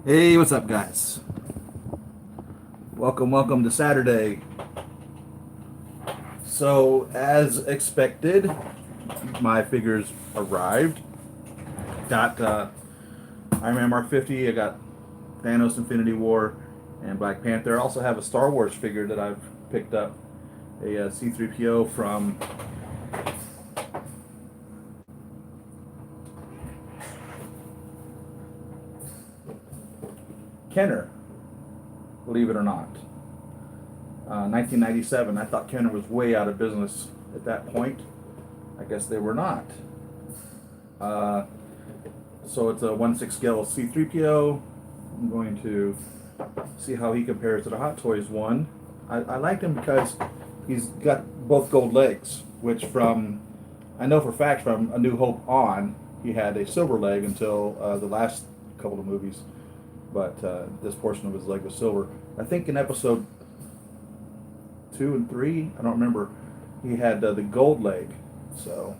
Hey, what's up, guys? Welcome to Saturday. So, as expected, my figures arrived. Got Iron Man Mark 50. I got Thanos Infinity War and Black Panther. I also have a Star Wars figure that I've picked up, a C-3PO from Kenner, believe it or not. 1997. I thought Kenner was way out of business at that point. I guess they were not. Uh, so it's a 1/6 scale C-3PO. I'm going to see how he compares to the Hot Toys one. I liked him because he's got both gold legs, which I know for a fact from A New Hope on, he had a silver leg until the last couple of movies. But this portion of his leg was silver. I think in episode 2 and 3, I don't remember, he had the gold leg. So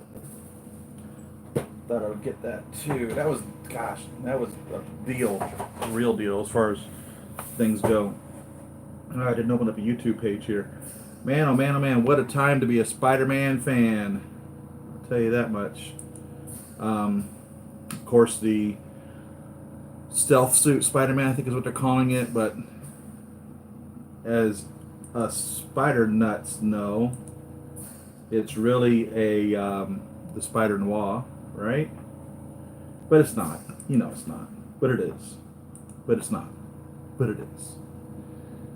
thought I would get that too. That was a deal, a real deal as far as things go. I didn't open up a YouTube page here. Man, oh man, oh man, what a time to be a Spider-Man fan. I'll tell you that much. Of course, the stealth suit Spider-Man, I think is what they're calling it, but as us spider nuts know, it's really the Spider Noir, right? But it's not. You know it's not. But it is. But it's not. But it is.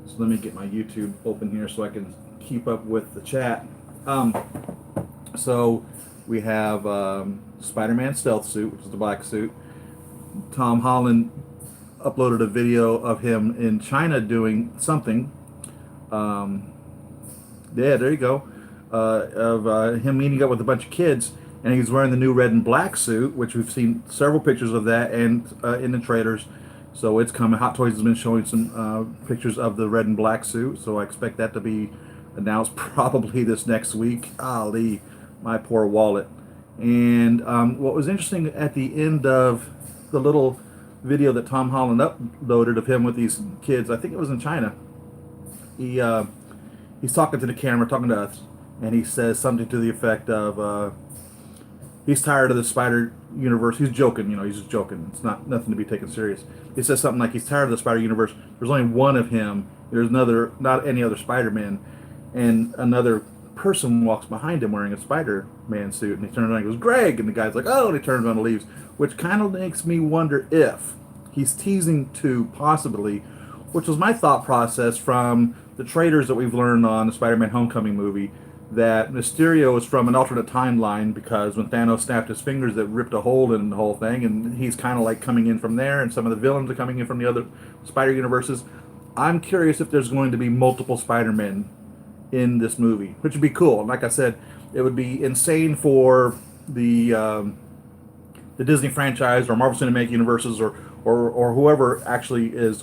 So let me get my YouTube open here so I can keep up with the chat. So we have Spider-Man stealth suit, which is the black suit. Tom Holland uploaded a video of him in China doing something. Yeah, there you go. Of him meeting up with a bunch of kids, and he's wearing the new red and black suit, which we've seen several pictures of that, and in the trailers. So it's coming. Hot Toys has been showing some pictures of the red and black suit, so I expect that to be announced probably this next week. Golly, my poor wallet. And what was interesting at the end of the little video that Tom Holland uploaded of him with these kids, I think it was in China, he's talking to the camera, talking to us, and he says something to the effect of he's tired of the Spider Universe. He's joking, he's just joking. It's nothing to be taken serious. He says something like he's tired of the Spider Universe. There's only one of him. There's not any other Spider-Man. And another person walks behind him wearing a Spider-Man suit, and he turns around and goes, "Greg!" And the guy's like, "Oh," and he turns around and leaves, which kind of makes me wonder if he's teasing to possibly, which was my thought process from the trailers that we've learned on the Spider-Man Homecoming movie, that Mysterio is from an alternate timeline because when Thanos snapped his fingers, that ripped a hole in the whole thing, and he's kind of like coming in from there, and some of the villains are coming in from the other Spider universes. I'm curious if there's going to be multiple Spider-Men in this movie, which would be cool. And like I said, it would be insane for the Disney franchise or Marvel Cinematic Universes or whoever actually is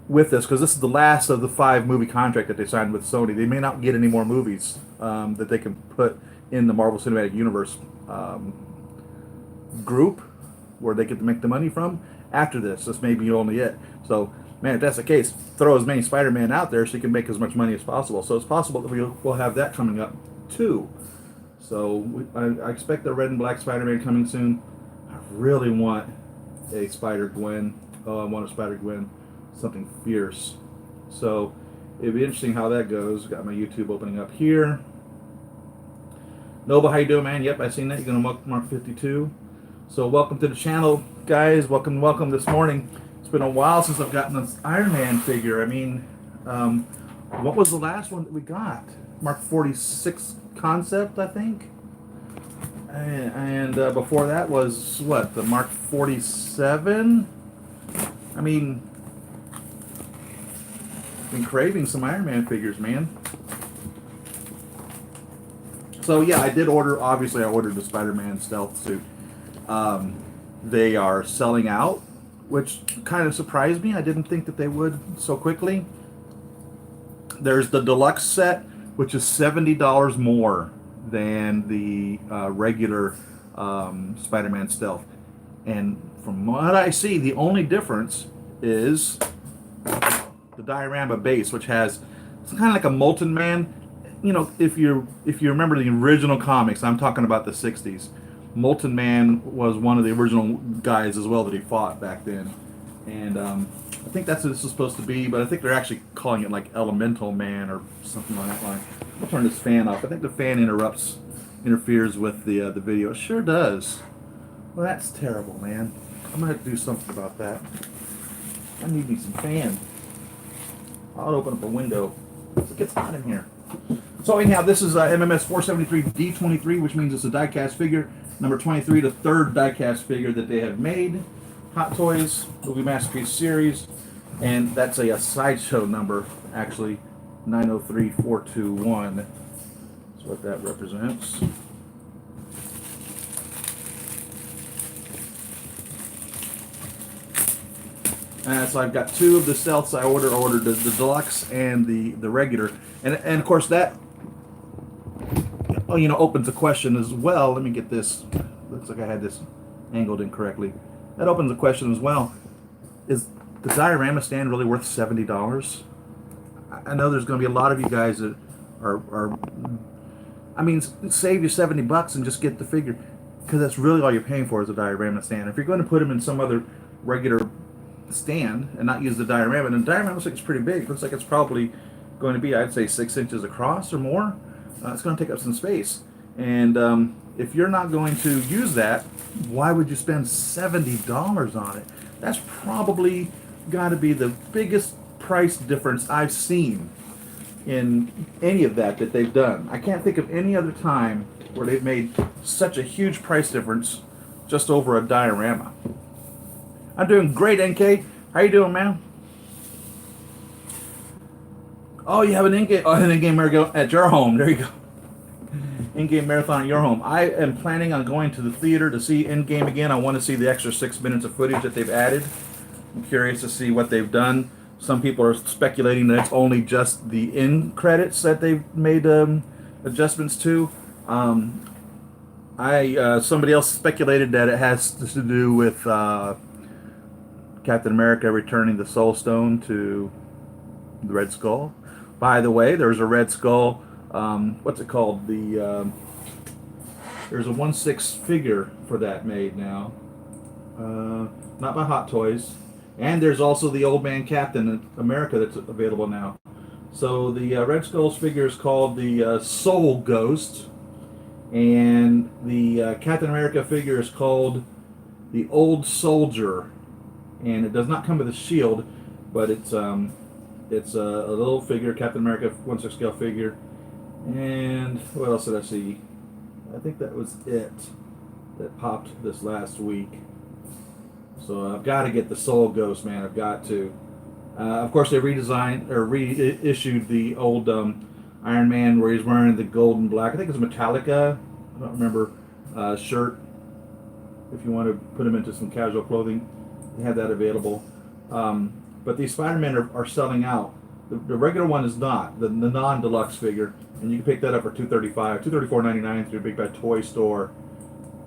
with this, because this is the last of the 5 movie contract that they signed with Sony. They may not get any more movies that they can put in the Marvel Cinematic Universe group where they get to make the money from after this. This may be only it. So, man, if that's the case, throw as many Spider-Man out there so you can make as much money as possible. So it's possible that we'll have that coming up too. So I expect the red and black Spider-Man coming soon. I really want a Spider-Gwen. Oh, I want a Spider-Gwen. Something fierce. So it'd be interesting how that goes. Got my YouTube opening up here. Nova, how you doing, man? Yep, I seen that. You're gonna mark 52. So welcome to the channel, guys. Welcome this morning. It's been a while since I've gotten this Iron Man figure. I mean, what was the last one that we got? Mark 46 concept, I think. And before that was what, the Mark 47? I mean, been craving some Iron Man figures, man. So yeah, I did order. Obviously, I ordered the Spider-Man stealth suit. They are selling out, which kind of surprised me. I didn't think that they would so quickly. There's the deluxe set, which is $70 more than the regular Spider-Man stealth. And from what I see, the only difference is the diorama base, which has, it's kind of like a Molten Man. You know, if you remember the original comics, I'm talking about the 60s. Molten Man was one of the original guys as well that he fought back then. And I think that's what this is supposed to be, but I think they're actually calling it like Elemental Man or something like that line. I'll turn this fan off. I think the fan interferes with the video. It sure does. Well, that's terrible, man. I'm gonna have to do something about that. I need me some fan. I'll open up a window. It gets hot in here. So anyhow, this is MMS473-D23, which means it's a diecast figure. Number 23, the third diecast figure that they have made. Hot Toys Movie Masterpiece Series. And that's a sideshow number, actually. 903421. That's what that represents. So I've got two of the stealths I ordered. I ordered the deluxe and the regular, and of course that, you know, opens a question as well. Let me get this. Looks like I had this angled incorrectly. That opens a question as well. Is the diorama stand really worth $70? I know there's going to be a lot of you guys that are I mean, save your $70 and just get the figure, because that's really all you're paying for is a diorama stand. If you're going to put them in some other regular stand and not use the diorama, and the diorama looks like it's pretty big. It looks like it's probably going to be, I'd say, 6 inches across or more. It's going to take up some space, and if you're not going to use that, why would you spend $70 on it? That's probably got to be the biggest price difference I've seen in any of that they've done. I can't think of any other time where they've made such a huge price difference just over a diorama. I'm doing great, NK. How you doing, man? Oh, you have an in-game marathon at your home. There you go. In-game marathon at your home. I am planning on going to the theater to see in-game again. I want to see the extra 6 minutes of footage that they've added. I'm curious to see what they've done. Some people are speculating that it's only just the end credits that they've made adjustments to. Somebody else speculated that it has to do with Captain America returning the Soul Stone to the Red Skull. By the way, there's a Red Skull. What's it called? There's a 1/6 figure for that made now. Not by Hot Toys. And there's also the Old Man Captain America that's available now. So the Red Skull's figure is called the Soul Ghost, and the Captain America figure is called the Old Soldier. And it does not come with a shield, but it's a little figure, Captain America 1/6 scale figure. And what else did I see? I think that was it that popped this last week. So I've got to get the Soul Ghost, man. I've got to. Of course, they redesigned or reissued the old Iron Man where he's wearing the gold and black. I think it's Metallica. I don't remember shirt. If you want to put him into some casual clothing, they have that available. But these Spider-Men are selling out. The regular one is not. The non-deluxe figure, and you can pick that up for $235, $234.99 through Big Bad Toy Store,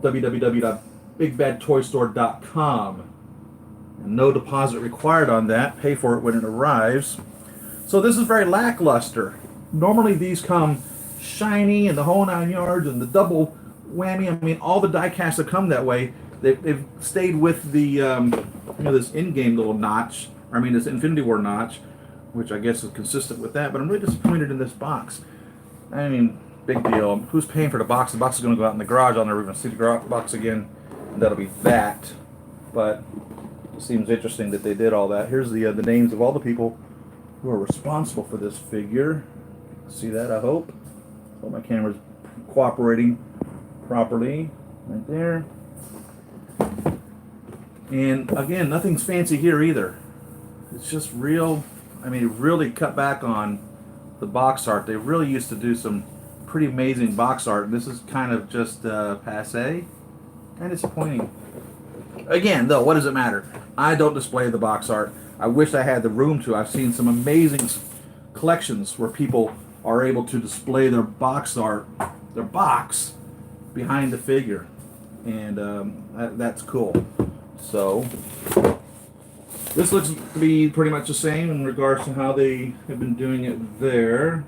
www.bigbadtoystore.com. And no deposit required on that. Pay for it when it arrives. So this is very lackluster. Normally these come shiny and the whole 9 yards and the double whammy. I mean, all the die-casts have come that way. They've stayed with the this in-game little notch. I mean, this Infinity War notch, which I guess is consistent with that. But I'm really disappointed in this box. I mean, big deal. Who's paying for the box? The box is going to go out in the garage. I'll never even see the box again. And that'll be that. But it seems interesting that they did all that. Here's the names of all the people who are responsible for this figure. See that, I hope. Hope my camera's cooperating properly. Right there. And again, nothing's fancy here either. It's just real. I mean, really cut back on the box art. They really used to do some pretty amazing box art. And this is kind of just passe. Kind of disappointing. Again, though, what does it matter? I don't display the box art. I wish I had the room to. I've seen some amazing collections where people are able to display their box art, their box, behind the figure. And that's cool. So, This looks to be pretty much the same in regards to how they have been doing it there.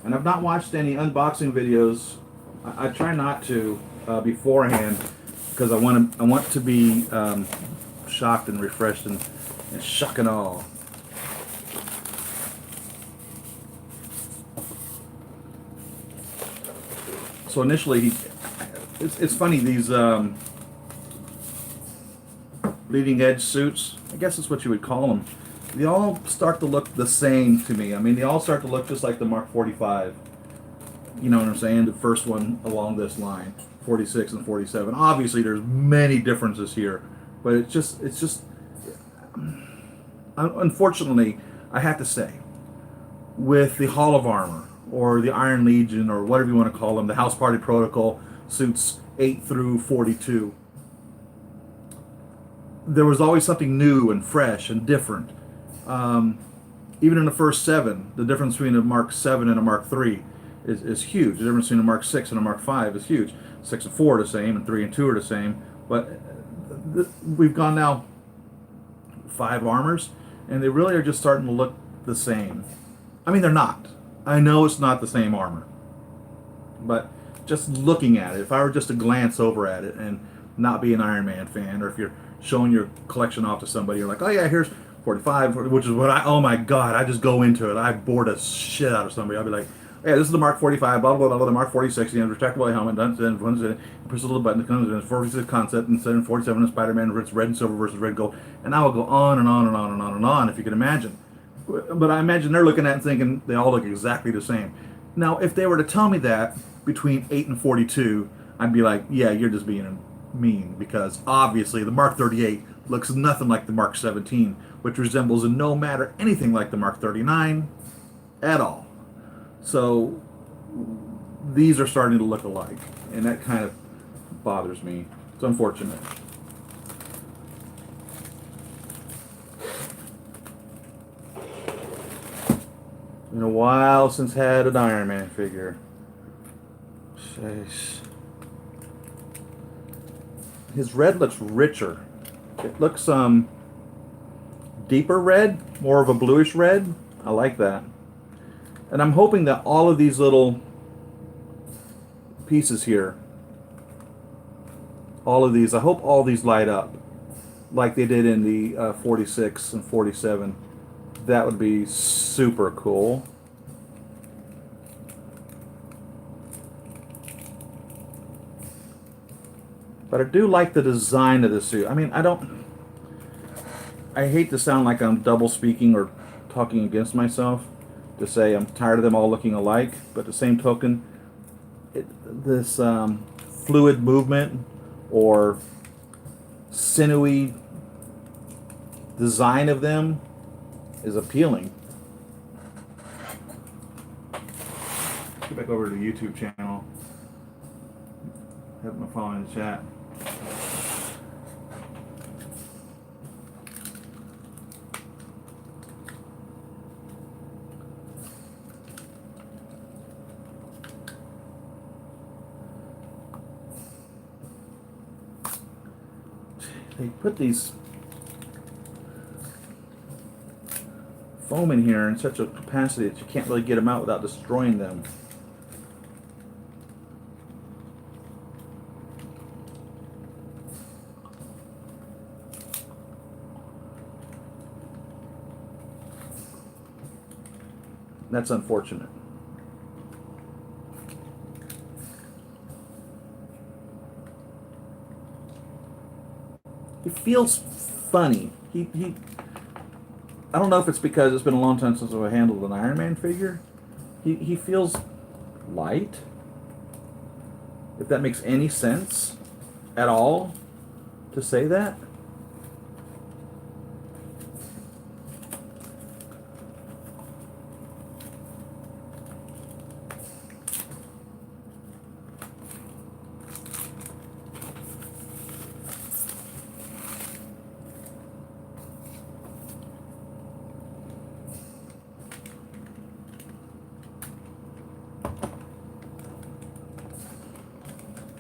And I've not watched any unboxing videos. I try not to beforehand because I want to be shocked and refreshed and shock and all. So initially, it's funny, these leading edge suits, I guess that's what you would call them, they all start to look the same to me. I mean, they all start to look just like the Mark 45. You know what I'm saying? The first one along this line, 46 and 47. Obviously, there's many differences here, but it's just, unfortunately, I have to say, with the Hall of Armor, or the Iron Legion, or whatever you want to call them, the House Party Protocol suits 8 through 42, there was always something new and fresh and different. Even in the first 7, the difference between a Mark 7 and a Mark 3 is huge. The difference between a Mark 6 and a Mark 5 is huge. 6 and 4 are the same, and 3 and 2 are the same. But we've gone now 5 armors, and they really are just starting to look the same. I mean, they're not. I know it's not the same armor. But just looking at it, if I were just to glance over at it and not be an Iron Man fan, or if you're showing your collection off to somebody, you're like, oh yeah, here's 45, which is what oh my god, I just go into it. I bore the shit out of somebody. I'll be like, yeah, this is the Mark 45, blah, blah, blah, blah, the Mark 46, you know, retractable helmet, then push a little button, it comes in, 46 concept, and 47 and Spider-Man, it's red and silver versus red gold, and I will go on and on and on and on and on, if you can imagine. But I imagine they're looking at it and thinking they all look exactly the same. Now, if they were to tell me that between 8 and 42, I'd be like, yeah, you're just being mean, because obviously the Mark 38 looks nothing like the Mark 17, which resembles in no matter anything like the Mark 39 at all. So these are starting to look alike, and that kind of bothers me. It's unfortunate. Been a while since had an Iron Man figure. Jeez. His red looks richer. It looks deeper red, more of a bluish red. I like that. And I'm hoping that all of these little pieces here, all of these, I hope all these light up like they did in the 46 and 47. That would be super cool. But I do like the design of the suit. I mean, I hate to sound like I'm double speaking or talking against myself to say I'm tired of them all looking alike, but the same token, this fluid movement or sinewy design of them is appealing. Get back over to the YouTube channel. Have my phone in the chat. They put these foam in here in such a capacity that you can't really get them out without destroying them. That's unfortunate. He feels funny. I don't know if it's because it's been a long time since I handled an Iron Man figure. He feels light. If that makes any sense at all to say that.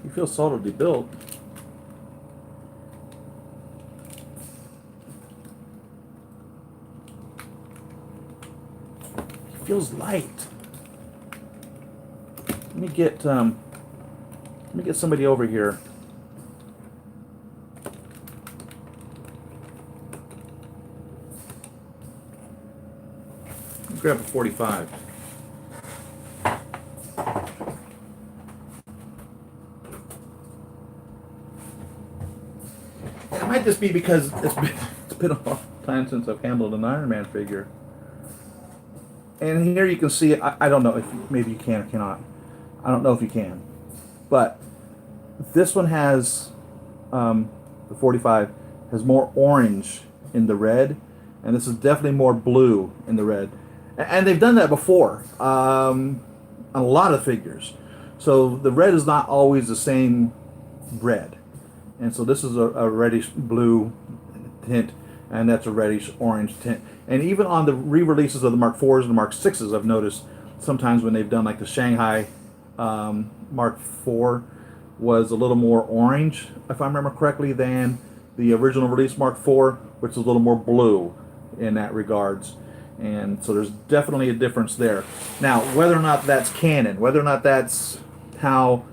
He feels solidly built. He feels light. Let me get somebody over here. Grab a 45. It might just be because it's been a long time since I've handled an Iron Man figure. And here you can see, I don't know if maybe you can or cannot. I don't know if you can. But this one has, the 45, has more orange in the red. And this is definitely more blue in the red. And they've done that before on a lot of figures. So the red is not always the same red. And so this is a reddish blue tint, and that's a reddish orange tint. And even on the re-releases of the Mark IVs and the Mark VIs, I've noticed sometimes when they've done like the Shanghai Mark IV was a little more orange, if I remember correctly, than the original release Mark IV, which is a little more blue in that regards. And so there's definitely a difference there. Now, whether or not that's canon, whether or not that's how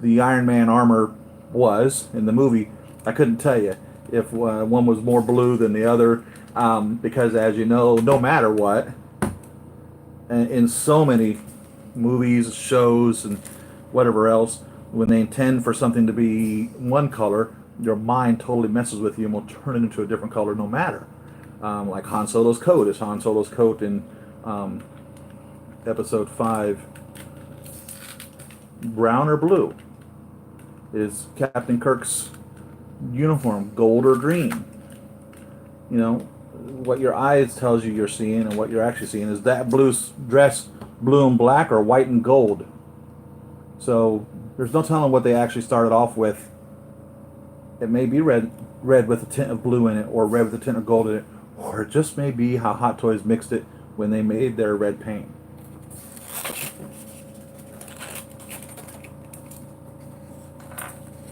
the Iron Man armor was in the movie, I couldn't tell you if one was more blue than the other, because as you know, no matter what, in so many movies, shows, and whatever else, when they intend for something to be one color, your mind totally messes with you and will turn it into a different color no matter. Like Han Solo's coat. Is Han Solo's coat in Episode 5 brown or blue? Is Captain Kirk's uniform gold or green? You know, what your eyes tells you you're seeing and what you're actually seeing. Is that blue dress blue and black or white and gold? So there's no telling what they actually started off with. It may be red with a tint of blue in it, or red with a tint of gold in it, or it just may be how Hot Toys mixed it when they made their red paint.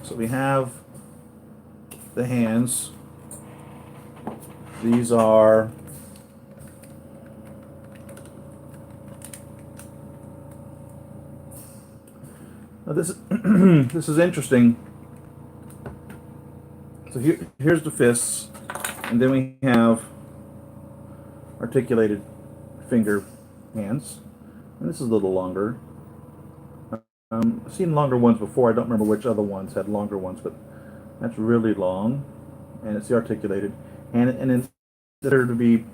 So we have the hands. These are now this is this is interesting. So here's the fists, and then we have articulated finger hands, and this is a little longer. I've seen longer ones before. I don't remember which other ones had longer ones, but that's really long, and it's the articulated, and it's considered to be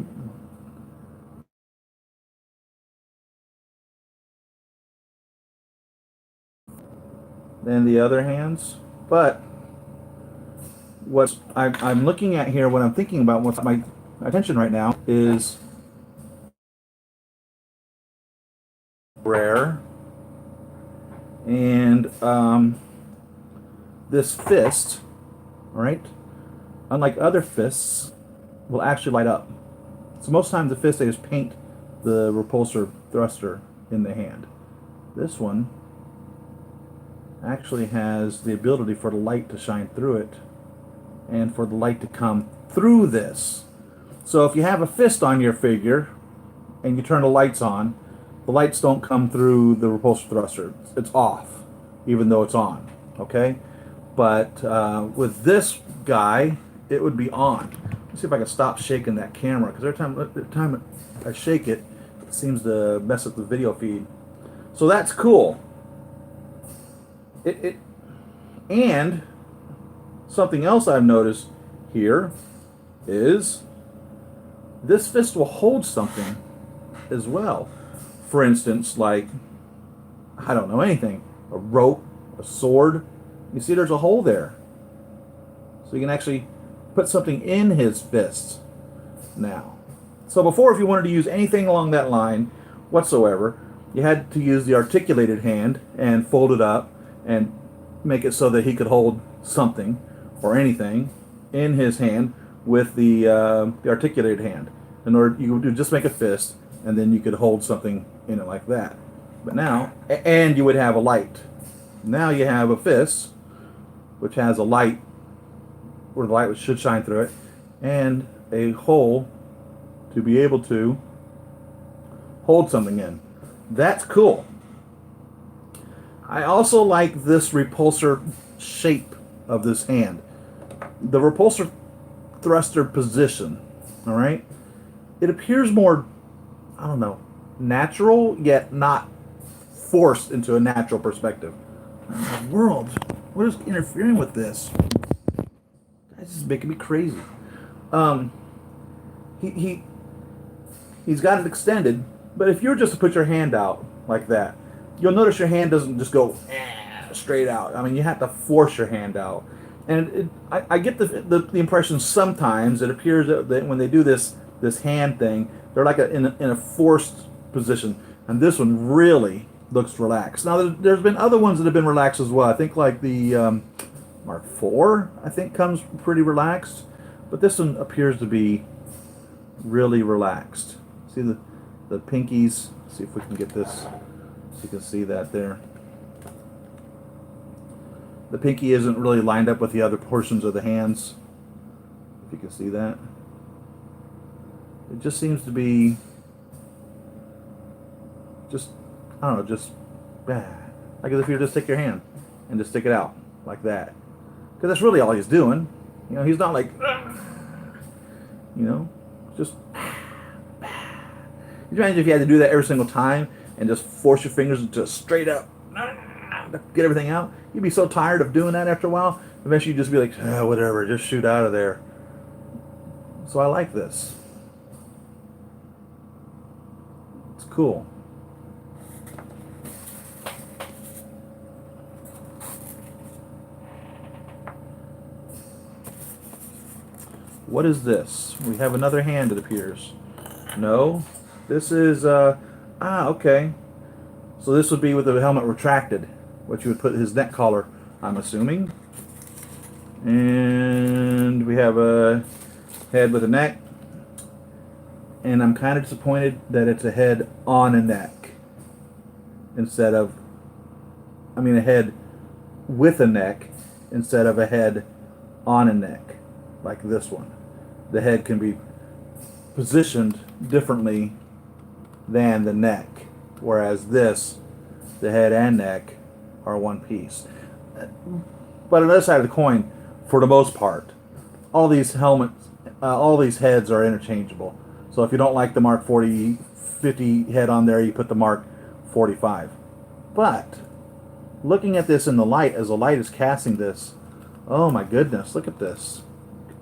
than the other hands. But what I'm looking at here, what I'm thinking about, what's my attention right now is rare, and this fist, right, unlike other fists, will actually light up. So most times the fist, they just paint the repulsor thruster in the hand. This one actually has the ability for the light to shine through it and for the light to come through this. So if you have a fist on your figure and you turn the lights on, the lights don't come through the repulsor thruster. It's off, even though it's on, okay? But with this guy, it would be on. Let's see if I can stop shaking that camera, because every time I shake it, it seems to mess up the video feed. So that's cool. And something else I've noticed here is this fist will hold something as well. For instance, like, I don't know, anything. A rope, a sword. You see there's a hole there. So you can actually put something in his fist now. So before, if you wanted to use anything along that line whatsoever, you had to use the articulated hand and fold it up and make it so that he could hold something or anything in his hand with the articulated hand. In order, you would just make a fist, and then you could hold something in it like that. But now, and you would have a light Now you have a fist, which has a light, where the light should shine through it, and a hole to be able to hold something in. That's cool. I also like this repulsor shape of this hand. The repulsor thruster position, all right? It appears more, I don't know, natural, yet not forced into a natural perspective. Oh, the world, what is interfering with this? This is making me crazy. He's got it extended, but if you were just to put your hand out like that, you'll notice your hand doesn't just go straight out. I mean, you have to force your hand out. And I get the impression sometimes it appears that when they do this hand thing, they're like in a forced position. And this one really looks relaxed. Now, there's been other ones that have been relaxed as well. I think like the Mark IV, I think, comes pretty relaxed. But this one appears to be really relaxed. See the pinkies? See if we can get this so you can see that there. The pinky isn't really lined up with the other portions of the hands. If you can see that. It just seems to be just, I don't know, just like as if you just take your hand and just stick it out like that. Because that's really all he's doing. You know, he's not like, you know, just. You imagine if you had to do that every single time and just force your fingers to straight up to get everything out? You'd be so tired of doing that after a while. Eventually you'd just be like, whatever, just shoot out of there. So I like this. It's cool. What is this? We have another hand, it appears. No. This is, okay. So this would be with the helmet retracted, which you would put his neck collar, I'm assuming. And we have a head with a neck. And I'm kind of disappointed that it's a head on a neck instead of, I mean, a head with a neck instead of a head on a neck, like this one. The head can be positioned differently than the neck, whereas this, the head and neck, are one piece. But on the other side of the coin, for the most part, all these helmets, all these heads are interchangeable. So if you don't like the Mark 50 head on there, you put the Mark 45. But looking at this in the light, as the light is casting this, oh my goodness, look at this.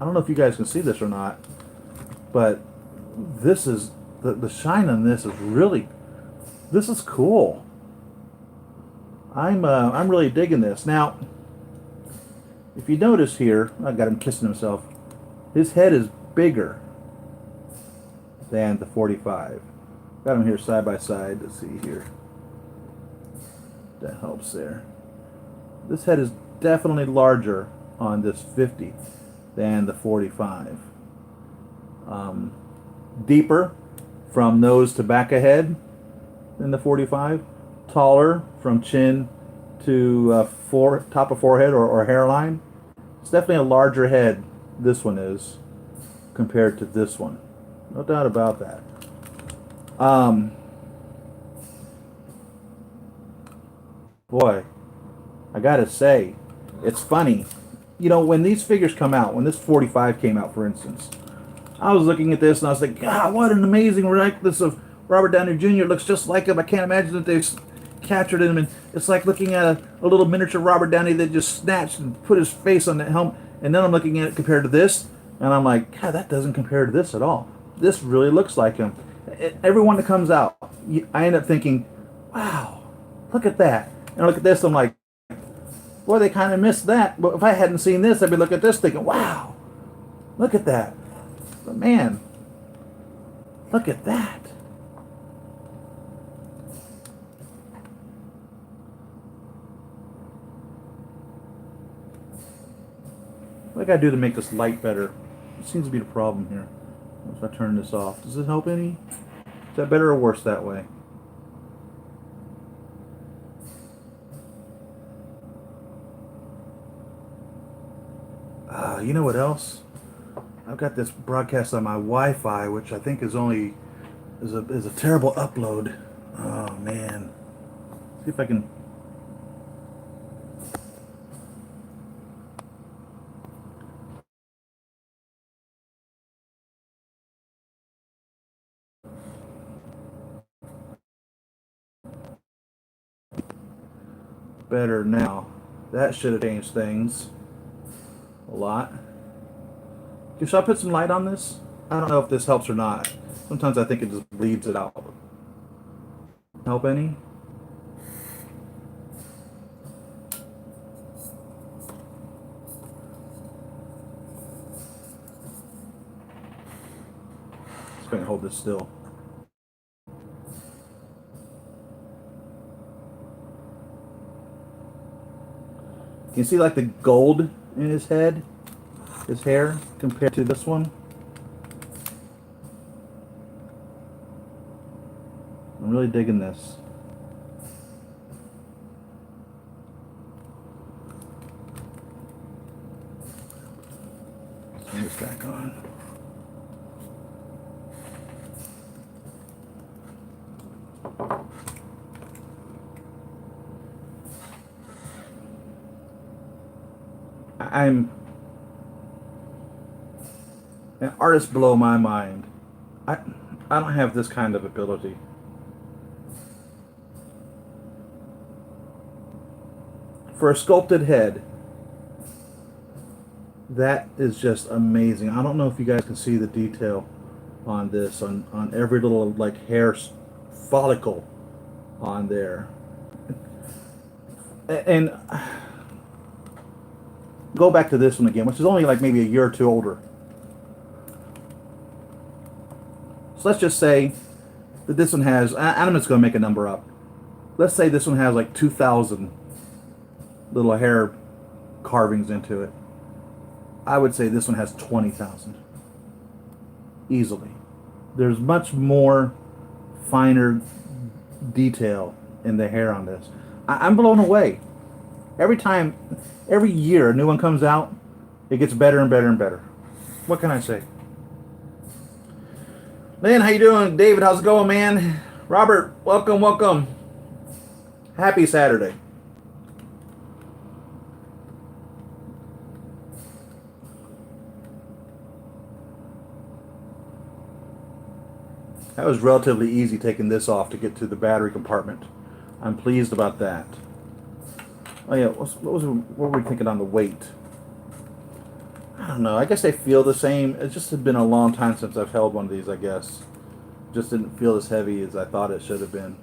I don't know if you guys can see this or not, but this is the shine on this is really, this is cool. I'm really digging this. Now, if you notice here, I got him kissing himself. His head is bigger than the 45. Got him here side by side. Let's see here. That helps there. This head is definitely larger on this 50 than the 45. Deeper from nose to back of head than the 45. Taller from chin to top of forehead or hairline. It's definitely a larger head, this one is, compared to this one. No doubt about that. Boy, I gotta say, it's funny. You know, when these figures come out, when this 45 came out, for instance, I was looking at this and I was like, God, what an amazing likeness of Robert Downey Jr. It looks just like him. I can't imagine that they've captured him. And it's like looking at a little miniature Robert Downey that just snatched and put his face on that helmet. And then I'm looking at it compared to this, and I'm like, God, that doesn't compare to this at all. This really looks like him. Everyone that comes out, I end up thinking, wow, look at that. And I look at this, I'm like, boy, they kind of missed that. But if I hadn't seen this, I'd be looking at this thinking, wow, look at that. But man, look at that. What do I gotta do to make this light better? It seems to be the problem here. If I turn this off, does it help any? Is that better or worse that way? You know what else? I've got this broadcast on my Wi-Fi, which I think is only is a terrible upload. Oh man. See if I can. Better now. That should have changed things a lot. Should I put some light on this? I don't know if this helps or not. Sometimes I think it just bleeds it out. Help any? Just gonna hold this still. You see like the gold in his head, his hair, compared to this one? I'm really digging this. Let's turn this back on. Artists blow my mind. I don't have this kind of ability. For a sculpted head, that is just amazing. I don't know if you guys can see the detail on this, on every little like hair follicle on there. And go back to this one again, which is only like maybe a year or two older. So let's just say that this one has, I'm just going to make a number up. Let's say this one has like 2,000 little hair carvings into it. I would say this one has 20,000. Easily. There's much more finer detail in the hair on this. I'm blown away. Every year a new one comes out, it gets better and better and better. What can I say? Lynn, how you doing? David, how's it going, man? Robert, welcome, welcome. Happy Saturday. That was relatively easy taking this off to get to the battery compartment. I'm pleased about that. Oh yeah, what were we thinking on the weight? I don't know. I guess they feel the same. It just had been a long time since I've held one of these, I guess. Just didn't feel as heavy as I thought it should have been.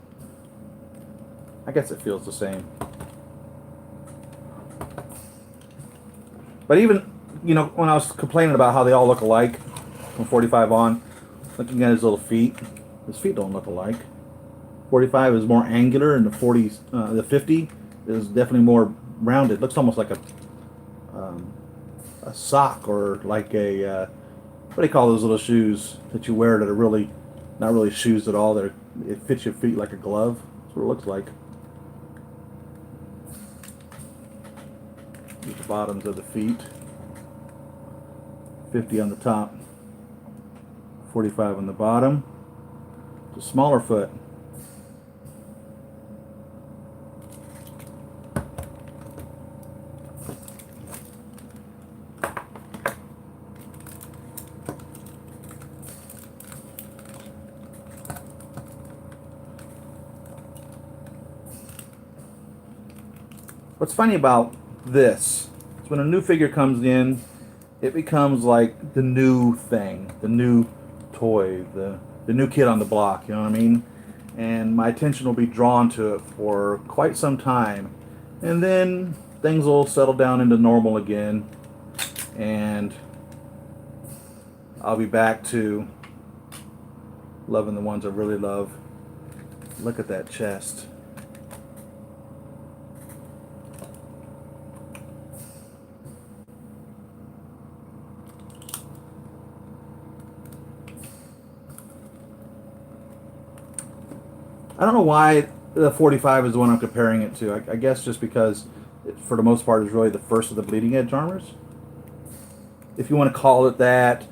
I guess it feels the same. But even, you know, when I was complaining about how they all look alike from 45 on, looking at his little feet, his feet don't look alike. 45 is more angular, and the 50 is definitely more rounded. Looks almost like a sock, or like a what do you call those little shoes that you wear that are really not really shoes at all? It fits your feet like a glove. That's what it looks like. Here's the bottoms of the feet. 50 on the top, 45 on the bottom. It's a smaller foot. What's funny about this is when a new figure comes in, it becomes like the new thing, the new toy, the new kid on the block, you know what I mean? And my attention will be drawn to it for quite some time. And then things will settle down into normal again. And I'll be back to loving the ones I really love. Look at that chest. I don't know why the 45 is the one I'm comparing it to. I guess just because, for the most part, is really the first of the bleeding edge armors. if you want to call it that.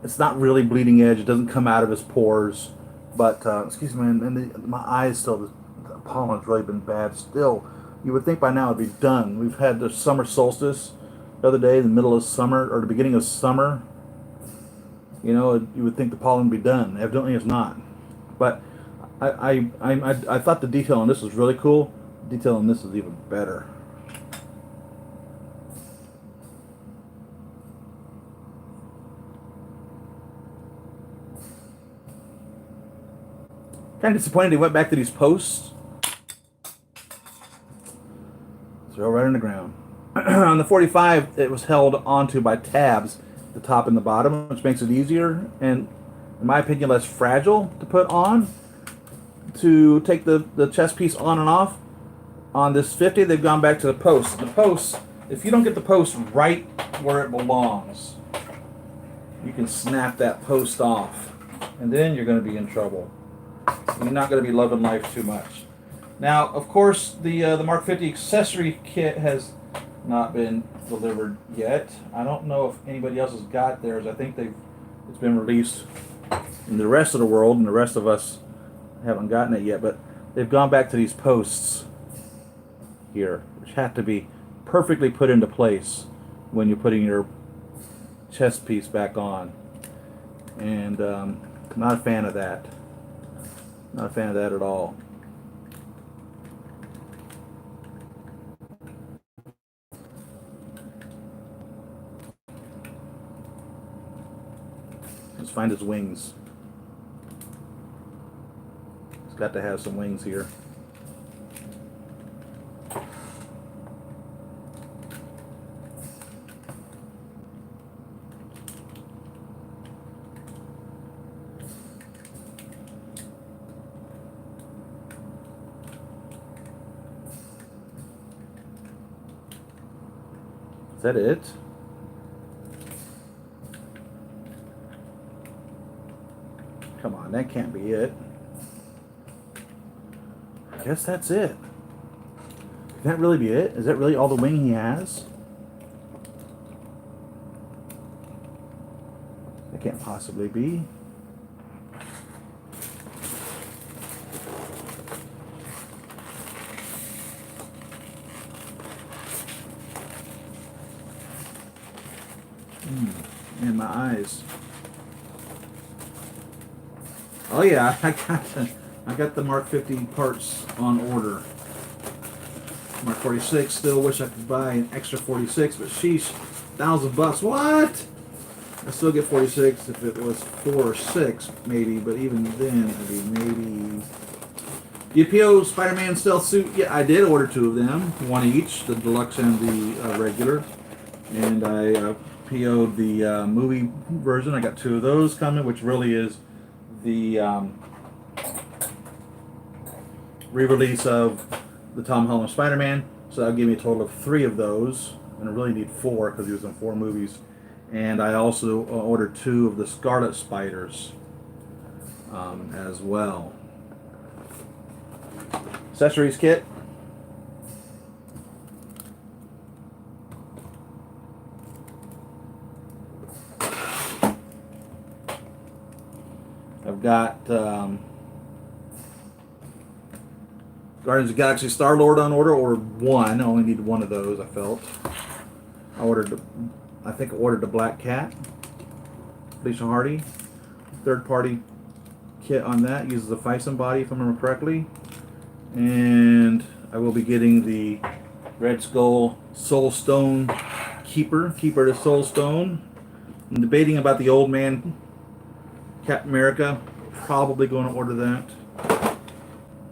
It's not really bleeding edge. It doesn't come out of his pores. But, excuse me, and my eyes still, the pollen's really been bad still. You would think by now it'd be done. We've had the summer solstice the other day, in the middle of summer, or the beginning of summer. You know, you would think the pollen would be done. Evidently it's not. But I thought the detail on this was really cool. The detail on this is even better. Kind of disappointed he went back to these posts. Throw right in the ground. On the 45, it was held onto by tabs, the top and the bottom, which makes it easier and, in my opinion, less fragile to put on. To take the chest piece on and off, on this 50, they've gone back to the post. The post, if you don't get the post right where it belongs, you can snap that post off, and then you're going to be in trouble. You're not going to be loving life too much. Now, of course, the Mark 50 accessory kit has not been delivered yet. I don't know if anybody else has got theirs. I think it's been released in the rest of the world, and the rest of us haven't gotten it yet. But they've gone back to these posts here, which have to be perfectly put into place when you're putting your chest piece back on. And not a fan of that. Not a fan of that at all. Let's find his wings. He's got to have some wings here. Is that it? Come on, that can't be it. I guess that's it. Can that really be it? Is that really all the wing he has? That can't possibly be. In my eyes. Oh yeah, I got the Mark 50 parts on order. Mark 46. Still wish I could buy an extra 46, but sheesh, $1,000. What? I still get 46 if it was 4 or 6 maybe, but even then, I mean maybe. UPO Spider-Man stealth suit. Yeah, I did order 2 of them, one each, the deluxe and the regular, and I PO'd the movie version. I got 2 of those coming, which really is the re-release of the Tom Holland Spider-Man. So that'll give me a total of 3 of those, and I really need 4 because he was in 4 movies. And I also ordered 2 of the Scarlet Spiders as well. Accessories kit. I've got Guardians of the Galaxy Star-Lord on order. Ordered 1. I only needed 1 of those, I felt. I think I ordered the Black Cat, Felicia Hardy. Third-party kit on that. Uses the Fison body, if I remember correctly. And I will be getting the Red Skull Soul Stone Keeper to Soul Stone. I'm debating about the Old Man Captain America. Probably going to order that.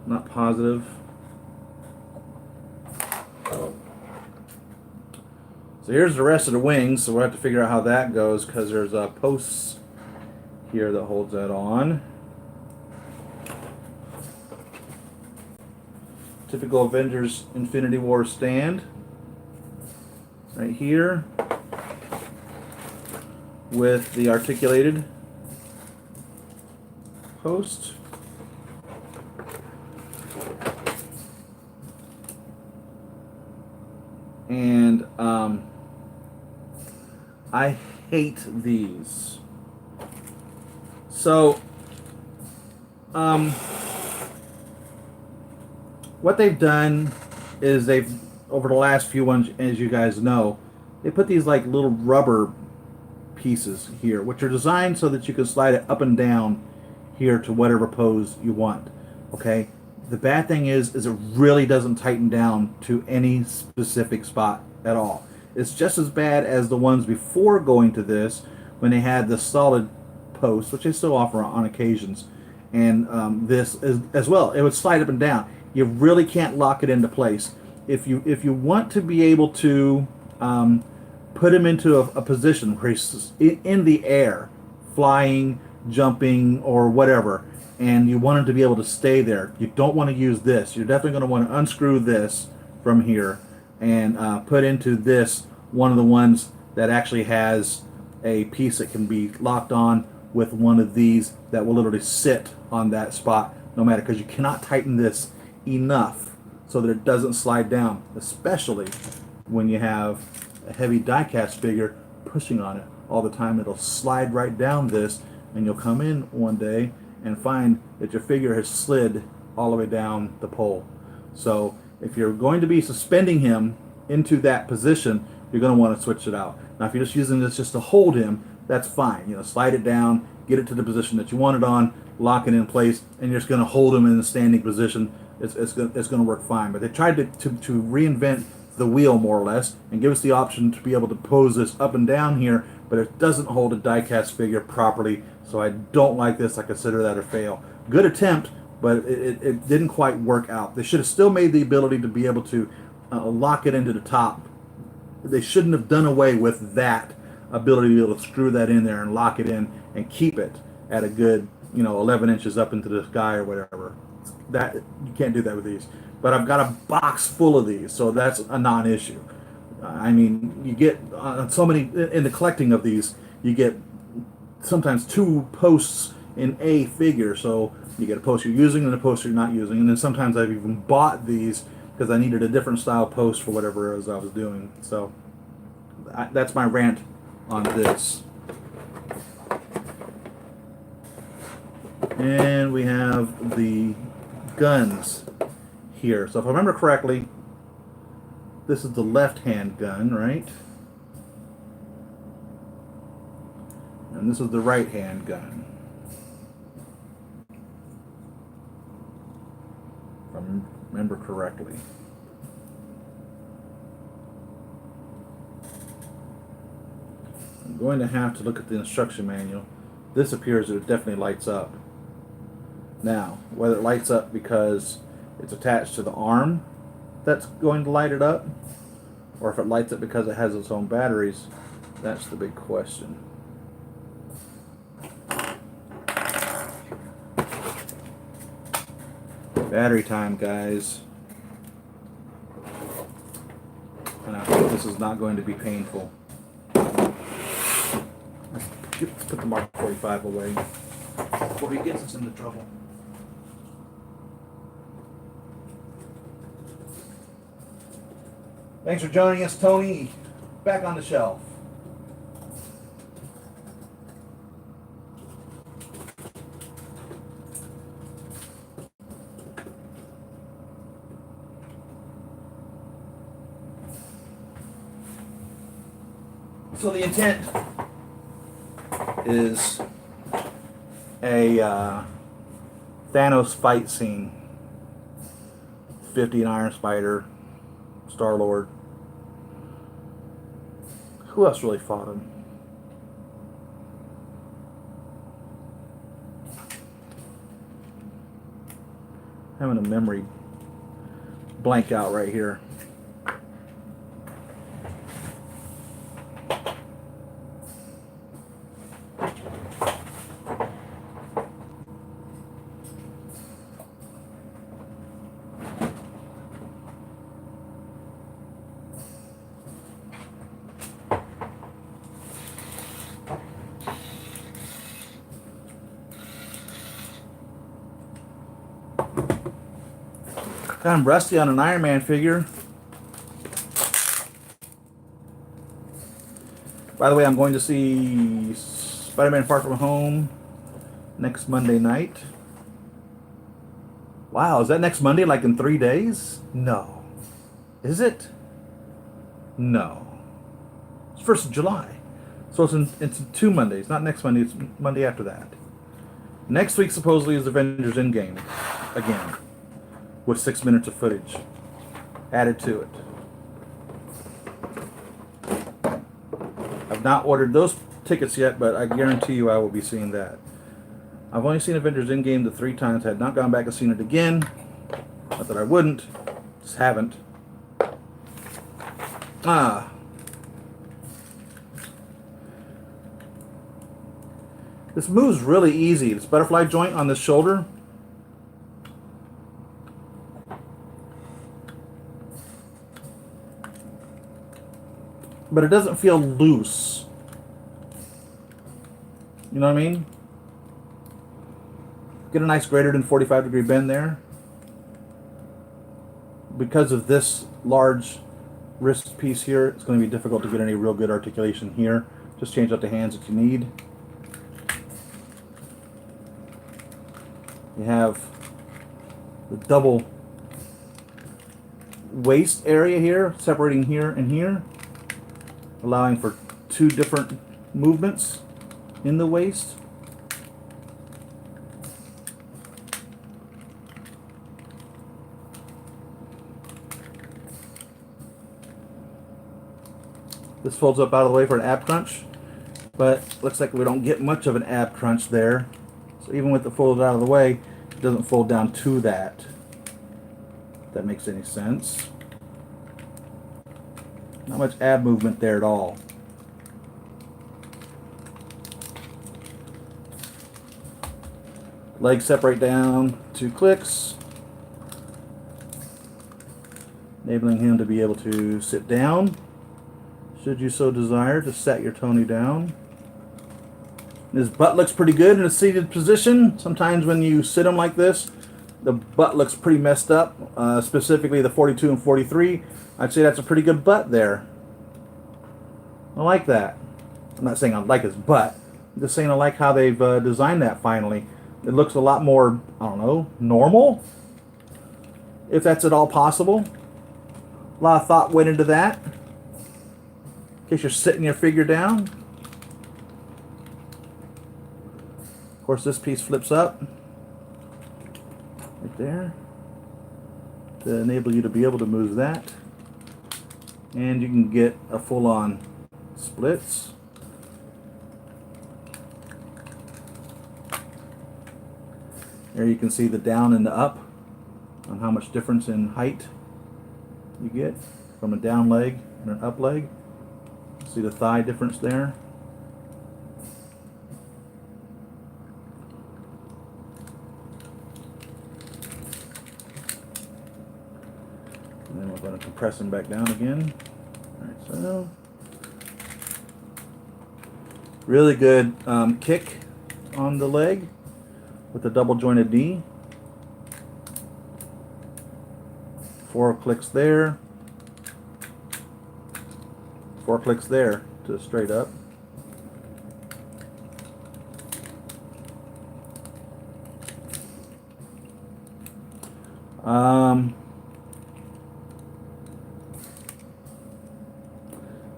Not positive. So here's the rest of the wings. So we'll have to figure out how that goes because there's posts here that holds that on. Typical Avengers Infinity War stand. Right here. With the articulated post. And I hate these. So, what they've done is over the last few ones, as you guys know, they put these like little rubber pieces here, which are designed so that you can slide it up and down here to whatever pose you want. Okay. The bad thing is it really doesn't tighten down to any specific spot at all. It's just as bad as the ones before going to this, when they had the solid post, which they still offer on occasions, and this is as well. It would slide up and down. You really can't lock it into place. If you want to be able to put him into a position where he's in the air, flying, jumping, or whatever, and you want him to be able to stay there, you don't want to use this. You're definitely going to want to unscrew this from here and put into this one of the ones that actually has a piece that can be locked on with one of these that will literally sit on that spot no matter, because you cannot tighten this enough so that it doesn't slide down, especially when you have a heavy die-cast figure pushing on it all the time. It'll slide right down this, and you'll come in one day and find that your figure has slid all the way down the pole. So if you're going to be suspending him into that position, you're going to want to switch it out. Now if you're just using this just to hold him, that's fine. You know, slide it down, get it to the position that you want it on, lock it in place, and you're just going to hold him in a standing position. It's going to work fine. But they tried to reinvent the wheel more or less and give us the option to be able to pose this up and down here, but it doesn't hold a die-cast figure properly. So I don't like this. I consider that a fail. Good attempt, but it didn't quite work out. They should have still made the ability to be able to lock it into the top. They shouldn't have done away with that ability to be able to screw that in there and lock it in and keep it at a good, 11 inches up into the sky or whatever. That you can't do that with these. But I've got a box full of these, so that's a non-issue. I mean, you get so many in the collecting of these. You get sometimes 2 posts in a figure, so you get a post you're using and a post you're not using. And then sometimes I've even bought these because I needed a different style post for whatever it was I was doing. So that's my rant on this. And we have the guns here. So if I remember correctly, this is the left-hand gun, right? And this is the right-hand gun. If I remember correctly. I'm going to have to look at the instruction manual. This appears that it definitely lights up. Now, whether it lights up because it's attached to the arm that's going to light it up, or if it lights up because it has its own batteries, that's the big question. Battery time, guys. And I hope this is not going to be painful. Let's put the Mark 45 away before he gets us into trouble. Thanks for joining us, Tony. Back on the shelf. So the intent is a Thanos fight scene. 50 Iron Spider, Star-Lord. Who else really fought him? Having a memory blank out right here. Kind of rusty on an Iron Man figure. By the way, I'm going to see Spider-Man Far From Home next Monday night. Wow, is that next Monday, like in 3 days? No. Is it? No. It's 1st of July. So it's in 2 Mondays, not next Monday, it's Monday after that. Next week supposedly is Avengers Endgame again, with 6 minutes of footage added to it. I've not ordered those tickets yet, but I guarantee you I will be seeing that. I've only seen Avengers Endgame the 3 times. I had not gone back and seen it again. Not that I wouldn't, just haven't. This moves really easy. This butterfly joint on this shoulder. But it doesn't feel loose. You know what I mean? Get a nice greater than 45-degree bend there. Because of this large wrist piece here, it's going to be difficult to get any real good articulation here. Just change out the hands that you need. You have the double waist area here, separating here and here, allowing for 2 different movements in the waist. This folds up out of the way for an ab crunch, but looks like we don't get much of an ab crunch there. So even with it folded out of the way, it doesn't fold down to that. If that makes any sense. Not much ab movement there at all. Legs separate down 2 clicks, enabling him to be able to sit down, should you so desire, to set your Tony down. His butt looks pretty good in a seated position. Sometimes when you sit him like this, the butt looks pretty messed up, specifically the 42 and 43. I'd say that's a pretty good butt there. I like that. I'm not saying I like his butt. I'm just saying I like how they've designed that finally. It looks a lot more, I don't know, normal? If that's at all possible. A lot of thought went into that. In case you're sitting your figure down. Of course, this piece flips up right there to enable you to be able to move that, and you can get a full-on splits. There you can see the down and the up on how much difference in height you get from a down leg and an up leg. See the thigh difference there. And then we're going to compress them back down again. Alright, so really good kick on the leg with the double jointed knee. 4 clicks there. 4 clicks there to straight up.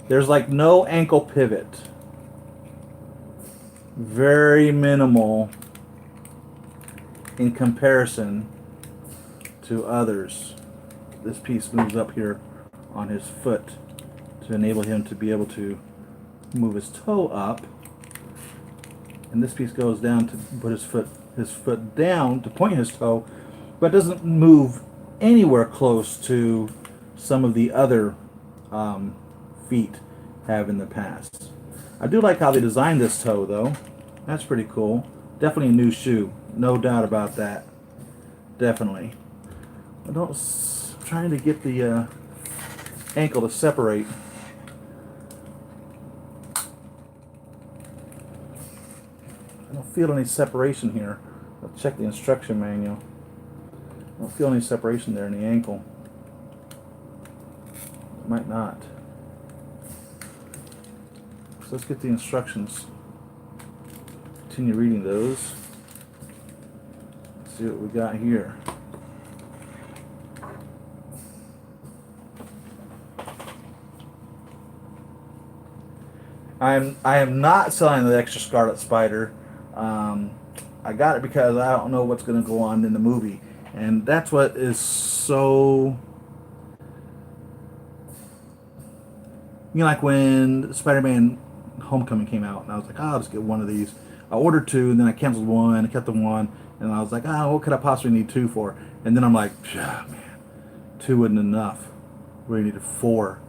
There's like no ankle pivot. Very minimal in comparison to others. This piece moves up here on his foot to enable him to be able to move his toe up, and this piece goes down to put his foot down to point his toe, but doesn't move anywhere close to some of the other feet have in the past. I do like how they designed this toe though. That's pretty cool. Definitely a new shoe, no doubt about that. Definitely. I'm trying to get the ankle to separate. I don't feel any separation here. I'll check the instruction manual. I don't feel any separation there in the ankle. Might not. So let's get the instructions. Continue reading those. Let's see what we got here. I am not selling the extra Scarlet Spider. I got it because I don't know what's going to go on in the movie, and that's what is so. You know, like when Spider-Man Homecoming came out, and I was like, oh, I'll just get one of these. I ordered two, and then I canceled one, I kept the one, and I was like, what could I possibly need two for? And then I'm like, man, two wasn't enough. We needed four.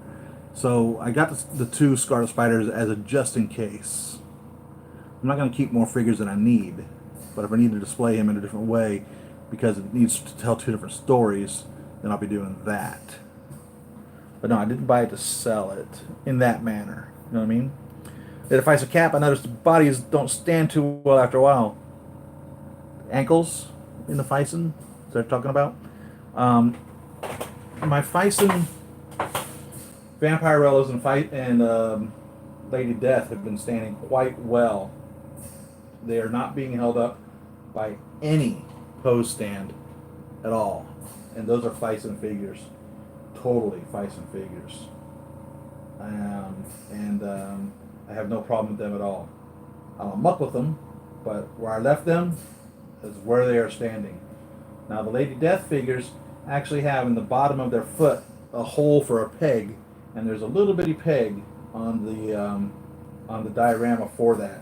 So I got the two Scarlet Spiders as a just in case. I'm not going to keep more figures than I need, but if I need to display him in a different way because it needs to tell two different stories, then I'll be doing that. But no, I didn't buy it to sell it in that manner. You know what I mean? It defies a cap. I noticed the bodies don't stand too well after a while. Ankles in the Fison, is that what I'm talking about? My Fison Vampirellas and Lady Death have been standing quite well. They are not being held up by any pose stand at all. And those are Fison figures. Totally Fison figures. I have no problem with them at all. I don't muck with them, but where I left them is where they are standing. Now the Lady Death figures actually have in the bottom of their foot a hole for a peg, and there's a little bitty peg on the diorama for that.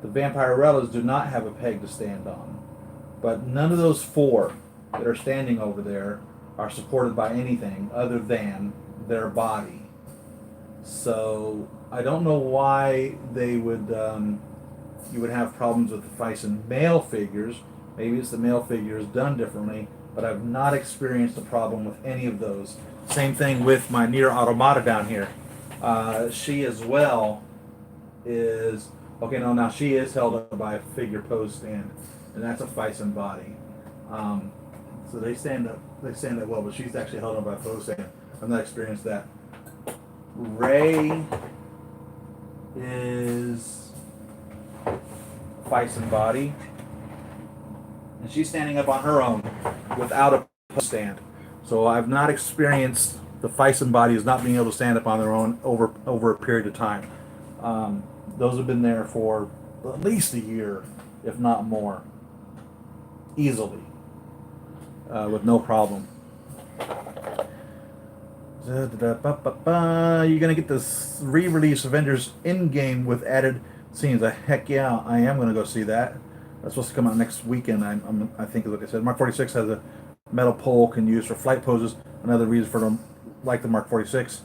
The Vampirellas do not have a peg to stand on, but none of those four that are standing over there are supported by anything other than their body. So I don't know why they would you would have problems with the Fison male figures. Maybe it's the male figures done differently, but I've not experienced a problem with any of those. Same thing with my Nier Automata down here. She as well is okay. No, now she is held up by a figure pose stand, and that's a Fison body. So they stand up. They stand up well, but she's actually held up by a pose stand. I've not experienced that. Ray is Fison body, and she's standing up on her own without a pose stand. So I've not experienced the Fison bodies not being able to stand up on their own over a period of time. Those have been there for at least a year, if not more, easily, with no problem. You're gonna get this re-release Avengers in-game with added scenes. Heck yeah, I am gonna go see that. That's supposed to come out next weekend. I think, like I said, Mark 46 has a metal pole can use for flight poses. Another reason for them like the Mark 46.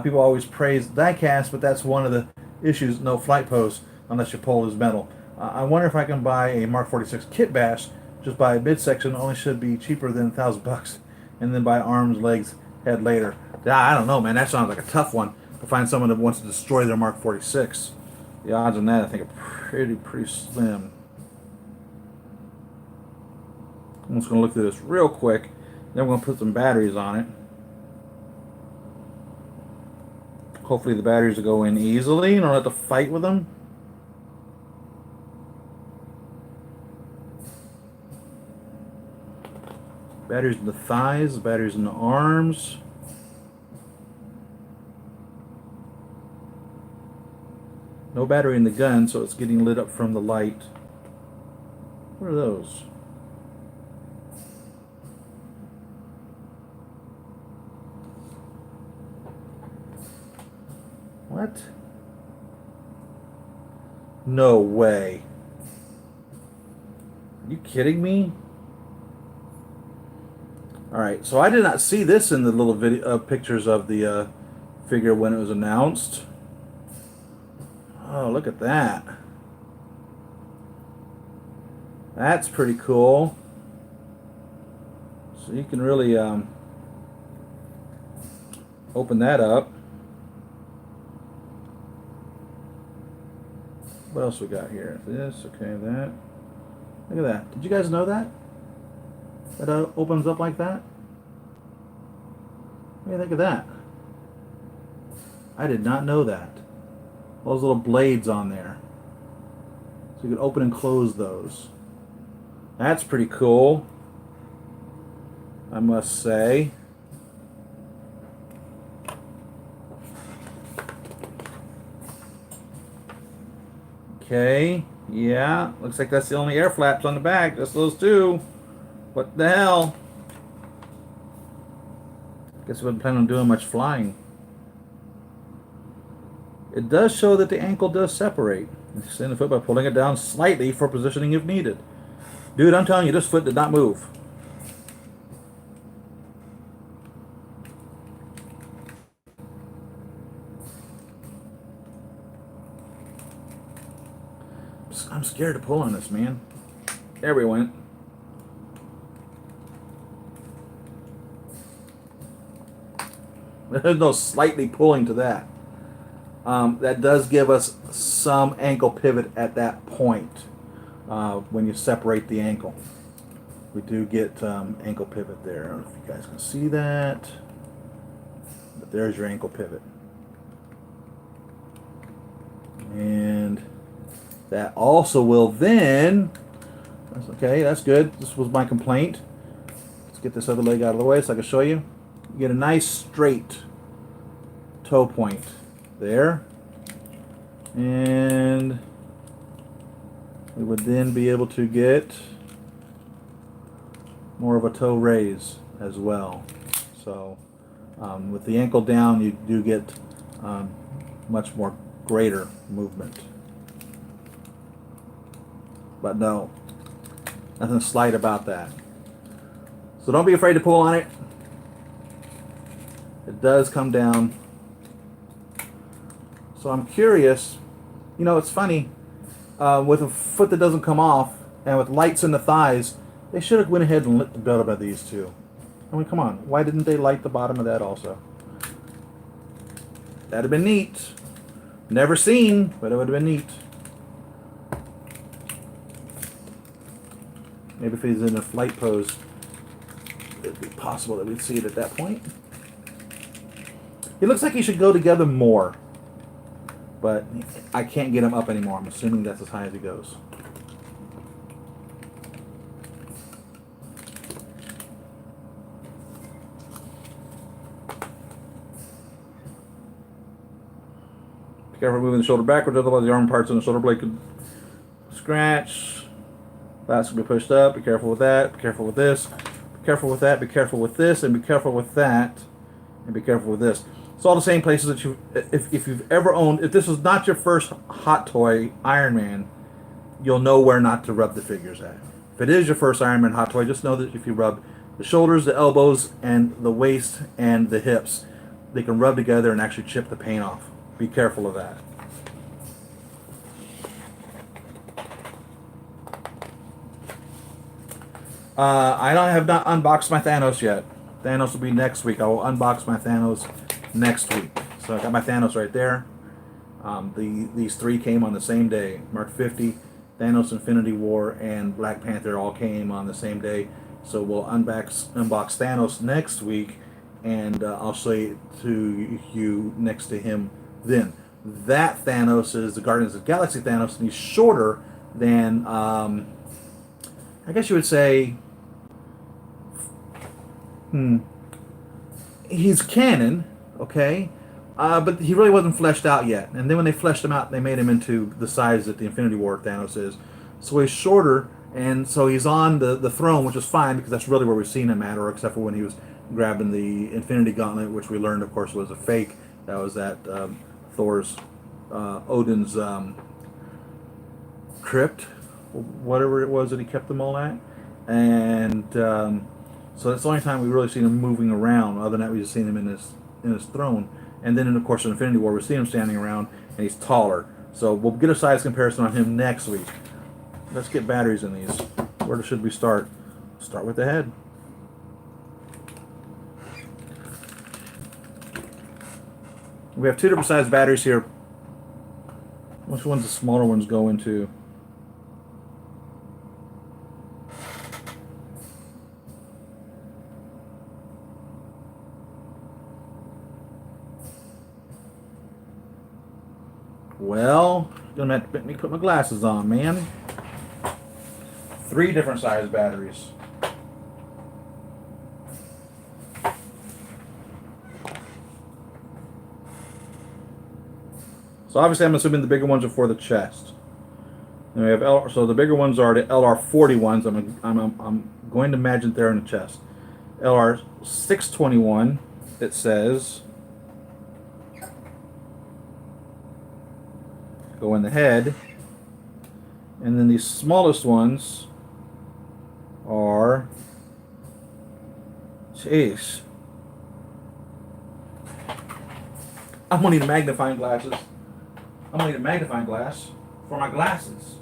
People always praise Diecast, but that's one of the issues. No flight pose unless your pole is metal. I wonder if I can buy a Mark 46 kit bash. Just buy a midsection. Only should be cheaper than $1,000, and then buy arms, legs, head later. I don't know, man. That sounds like a tough one to find someone that wants to destroy their Mark 46. The odds on that, I think, are pretty slim. I'm just going to look through this real quick. Then we're going to put some batteries on it. Hopefully the batteries will go in easily and I don't have to fight with them. Batteries in the thighs, batteries in the arms. No battery in the gun, so it's getting lit up from the light. What are those? What? No way. Are you kidding me? Alright, so I did not see this in the little video pictures of the figure when it was announced. Oh, look at that. That's pretty cool. So you can really open that up. What else we got here? This, okay, that. Look at that. Did you guys know that? That opens up like that? What do you think of that? I did not know that. those little blades on there. So you can open and close those. That's pretty cool, I must say. Okay, yeah, looks like that's the only air flaps on the back, just those two. What the hell? Guess we wasn't planning on doing much flying. It does show that the ankle does separate. Extend the foot by pulling it down slightly for positioning if needed. Dude, I'm telling you, this foot did not move. I'm scared to pull on this, man. There we went. There's no slightly pulling to that. That does give us some ankle pivot at that point when you separate the ankle. We do get ankle pivot there. I don't know if you guys can see that, but there's your ankle pivot. And that also will then, okay, that's good. This was my complaint. Let's get this other leg out of the way so I can show you. You get a nice straight toe point there. And we would then be able to get more of a toe raise as well. So with the ankle down, you do get much more greater movement. But no, nothing slight about that. So don't be afraid to pull on it. It does come down. So I'm curious, you know, it's funny, with a foot that doesn't come off and with lights in the thighs, they should have went ahead and lit the belt of these two. I mean, come on, why didn't they light the bottom of that also? That'd have been neat. Never seen, but it would have been neat. Maybe if he's in a flight pose, it'd be possible that we'd see it at that point. He looks like he should go together more, but I can't get him up anymore. I'm assuming that's as high as he goes. Be careful moving the shoulder backwards, otherwise the arm parts and the shoulder blade could scratch. Glass will be pushed up. Be careful with that. Be careful with this. Be careful with that. Be careful with this. And be careful with that. And be careful with this. It's all the same places that you, if you've ever owned, if this was not your first hot toy Iron Man, you'll know where not to rub the figures at. If it is your first Iron Man hot toy, just know that if you rub the shoulders, the elbows, and the waist and the hips, they can rub together and actually chip the paint off. Be careful of that. I have not unboxed my Thanos yet. Thanos will be next week. I will unbox my Thanos next week. So I got my Thanos right there. These three came on the same day. Mark 50, Thanos Infinity War, and Black Panther all came on the same day. So we'll unbox Thanos next week, and I'll show it to you next to him then. That Thanos is the Guardians of the Galaxy Thanos, and he's shorter than, I guess you would say, he's canon, okay, but he really wasn't fleshed out yet. And then when they fleshed him out, they made him into the size that the Infinity War Thanos is. So he's shorter, and so he's on the throne, which is fine because that's really where we've seen him at, or except for when he was grabbing the Infinity Gauntlet, which we learned, of course, was a fake. That was at Thor's, Odin's crypt, whatever it was that he kept them all at. And so that's the only time we've really seen him moving around. Other than that, we've just seen him in his throne. And then, of course, in Infinity War, we see him standing around, and he's taller. So we'll get a size comparison on him next week. Let's get batteries in these. Where should we start? Start with the head. We have two different size batteries here. Which one's the smaller ones go into? Well, gonna have to make me put my glasses on, man. 3 different size batteries. So obviously I'm assuming the bigger ones are for the chest. And we have so the bigger ones are the LR40 ones. I'm going to imagine they're in the chest. LR621, it says, go in the head. And then these smallest ones are, jeez, I'm gonna need magnifying glasses. I'm gonna need a magnifying glass for my glasses.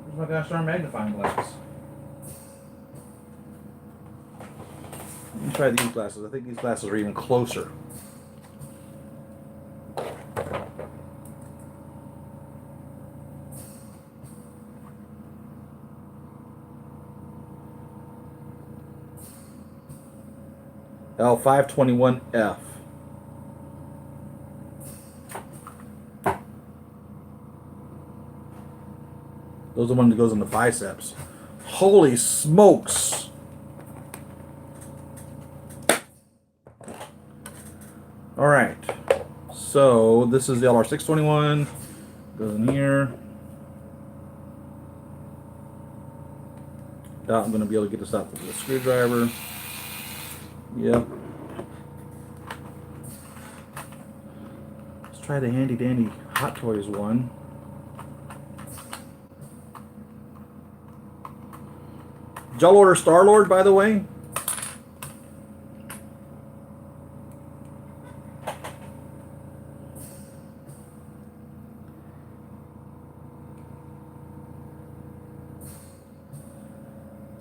Where's my gosh darn magnifying glass? Let me try these glasses. I think these glasses are even closer. L521F. Those are the one that goes in the biceps. Holy smokes! All right. So this is the LR621. Goes in here. Doubt I'm going to be able to get this out with a screwdriver. Yep. Let's try the handy dandy Hot Toys one. Did y'all order Star-Lord, by the way?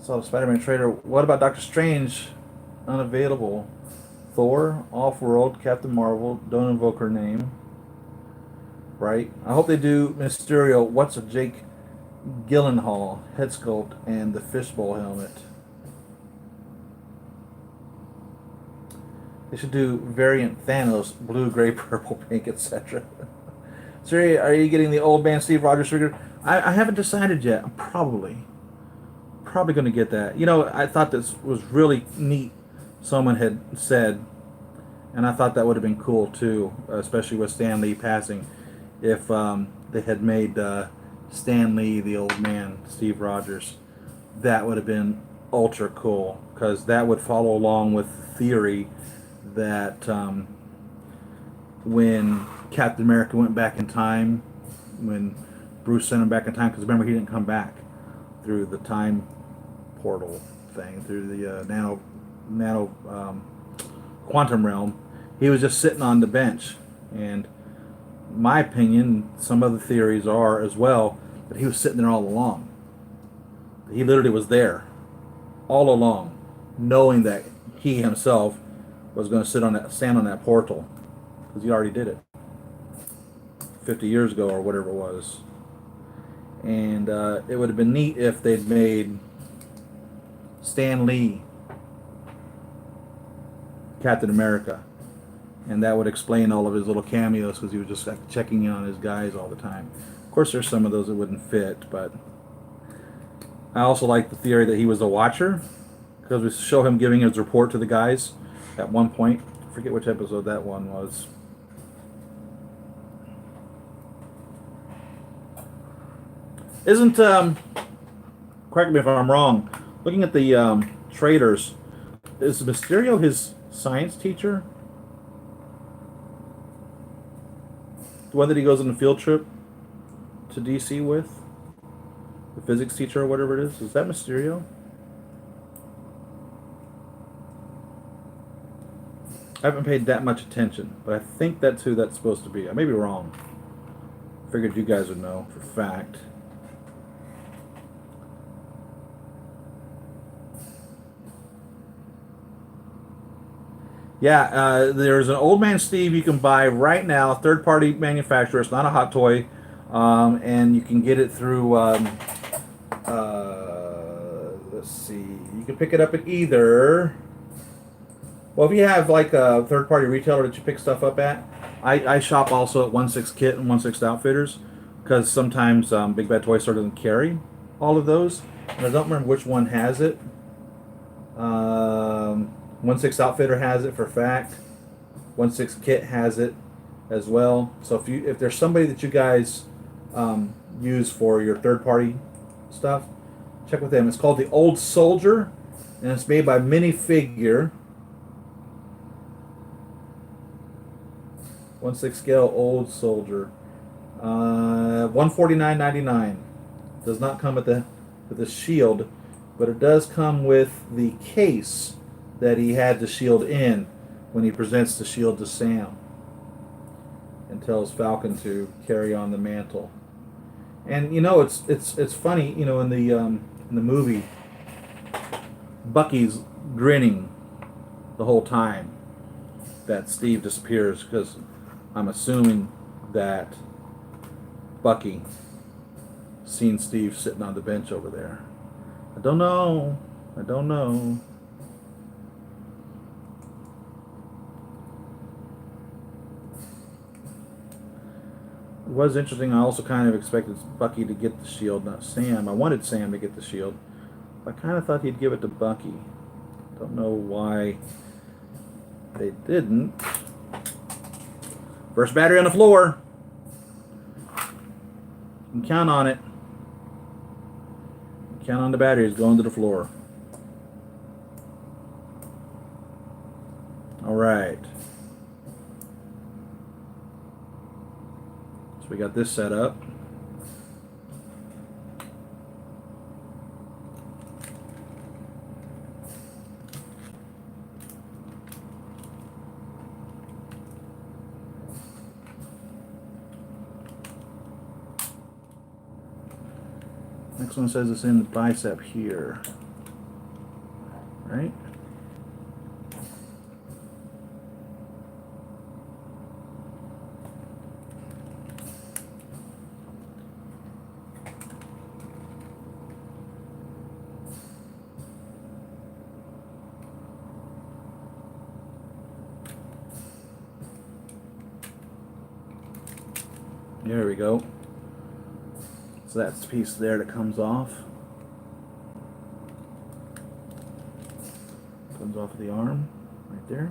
Saw the Spider-Man trailer. What about Doctor Strange? Unavailable. Thor, Off-World, Captain Marvel, don't invoke her name. Right? I hope they do Mysterio, What's a Jake Gyllenhaal head sculpt, and the fishbowl helmet. They should do variant Thanos, blue, gray, purple, pink, etc. Siri, are you getting the old man Steve Rogers figure? I haven't decided yet. I'm probably going to get that. You know, I thought this was really neat. Someone had said, and I thought that would have been cool too, especially with Stan Lee passing, if they had made Stan Lee the old man Steve Rogers. That would have been ultra cool, because that would follow along with the theory that when Captain America went back in time, when Bruce sent him back in time, because remember he didn't come back through the time portal thing, through the nano quantum realm, he was just sitting on the bench. And my opinion, some of the theories are as well, that he was sitting there all along. He literally was there all along, knowing that he himself was going to stand on that portal, because he already did it 50 years ago or whatever it was. And it would have been neat if they'd made Stan Lee Captain America, and that would explain all of his little cameos, because he was just like checking in on his guys all the time. Of course, there's some of those that wouldn't fit, but I also like the theory that he was a Watcher, because we show him giving his report to the guys at one point. I forget which episode that one was. Isn't correct me if I'm wrong, looking at the trailers, is Mysterio his science teacher? The one that he goes on the field trip to DC with? The physics teacher or whatever it is? Is that Mysterio? I haven't paid that much attention, but I think that's who that's supposed to be. I may be wrong. Figured you guys would know for a fact. Yeah, there's an Old Man Steve you can buy right now, third-party manufacturer. It's not a hot toy, and you can get it through. Let's see, you can pick it up at either Well, if you have like a third-party retailer that you pick stuff up at, I shop also at 1/6 Kit and 1/6 Outfitters because sometimes Big Bad Toy Store doesn't carry all of those, and I don't remember which one has it. 1/6 Outfitter has it for a fact. 1/6 Kit has it as well. So if there's somebody that you guys use for your third-party stuff, check with them. It's called the Old Soldier, and it's made by Minifigure. 1/6 scale Old Soldier. $149.99. Does not come with the shield, but it does come with the case that he had the shield in when he presents the shield to Sam and tells Falcon to carry on the mantle. And you know, it's funny, you know, in the movie, Bucky's grinning the whole time that Steve disappears, because I'm assuming that Bucky seen Steve sitting on the bench over there. I don't know. I don't know. It was interesting. I also kind of expected Bucky to get the shield, not Sam. I wanted Sam to get the shield. I kind of thought he'd give it to Bucky. Don't know why they didn't. First battery on the floor. You can count on it. Count on the batteries going to the floor. All right. So we got this set up. Next one says it's in the bicep here, right? There we go. So that's the piece there that comes off. Comes off of the arm, right there.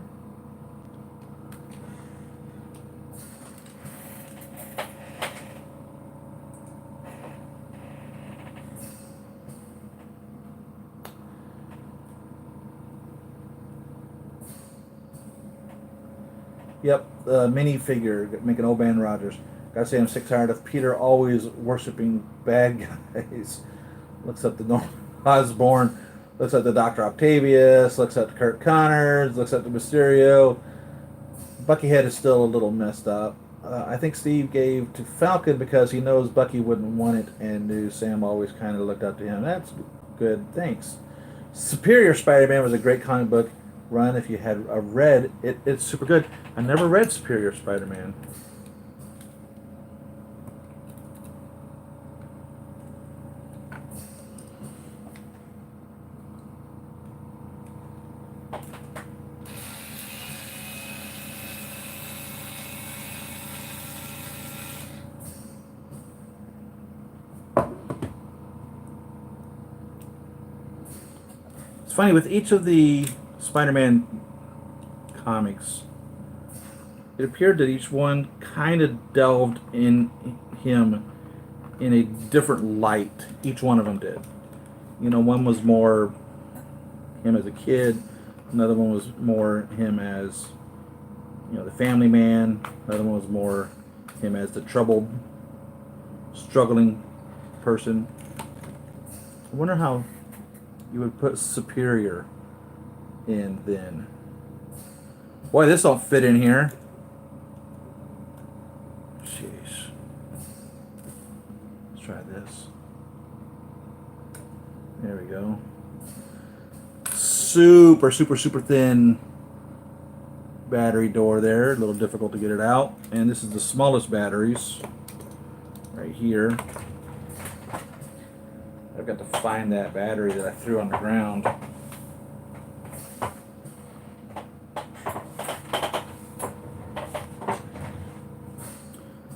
Yep, the minifigure, making old man Rogers. Gotta say, I'm sick tired of Peter always worshiping bad guys. Looks up to Norman Osborn, looks at the Dr. Octavius, looks at Kurt Connors, looks at the Mysterio. Buckyhead is still a little messed up. I think Steve gave to Falcon because he knows Bucky wouldn't want it and knew Sam always kind of looked up to him. That's good, thanks. Superior Spider-Man was a great comic book run. If you had read it, it's super good. I never read Superior Spider-Man. Funny, with each of the Spider-Man comics, it appeared that each one kind of delved in him in a different light. Each one of them did. You know, one was more him as a kid, another one was more him as, you know, the family man, another one was more him as the troubled, struggling person. I wonder how you would put Superior in then. Boy, this don't fit in here. Jeez. Let's try this. There we go. Super, super, super thin battery door there. A little difficult to get it out. And this is the smallest batteries right here. I've got to find that battery that I threw on the ground.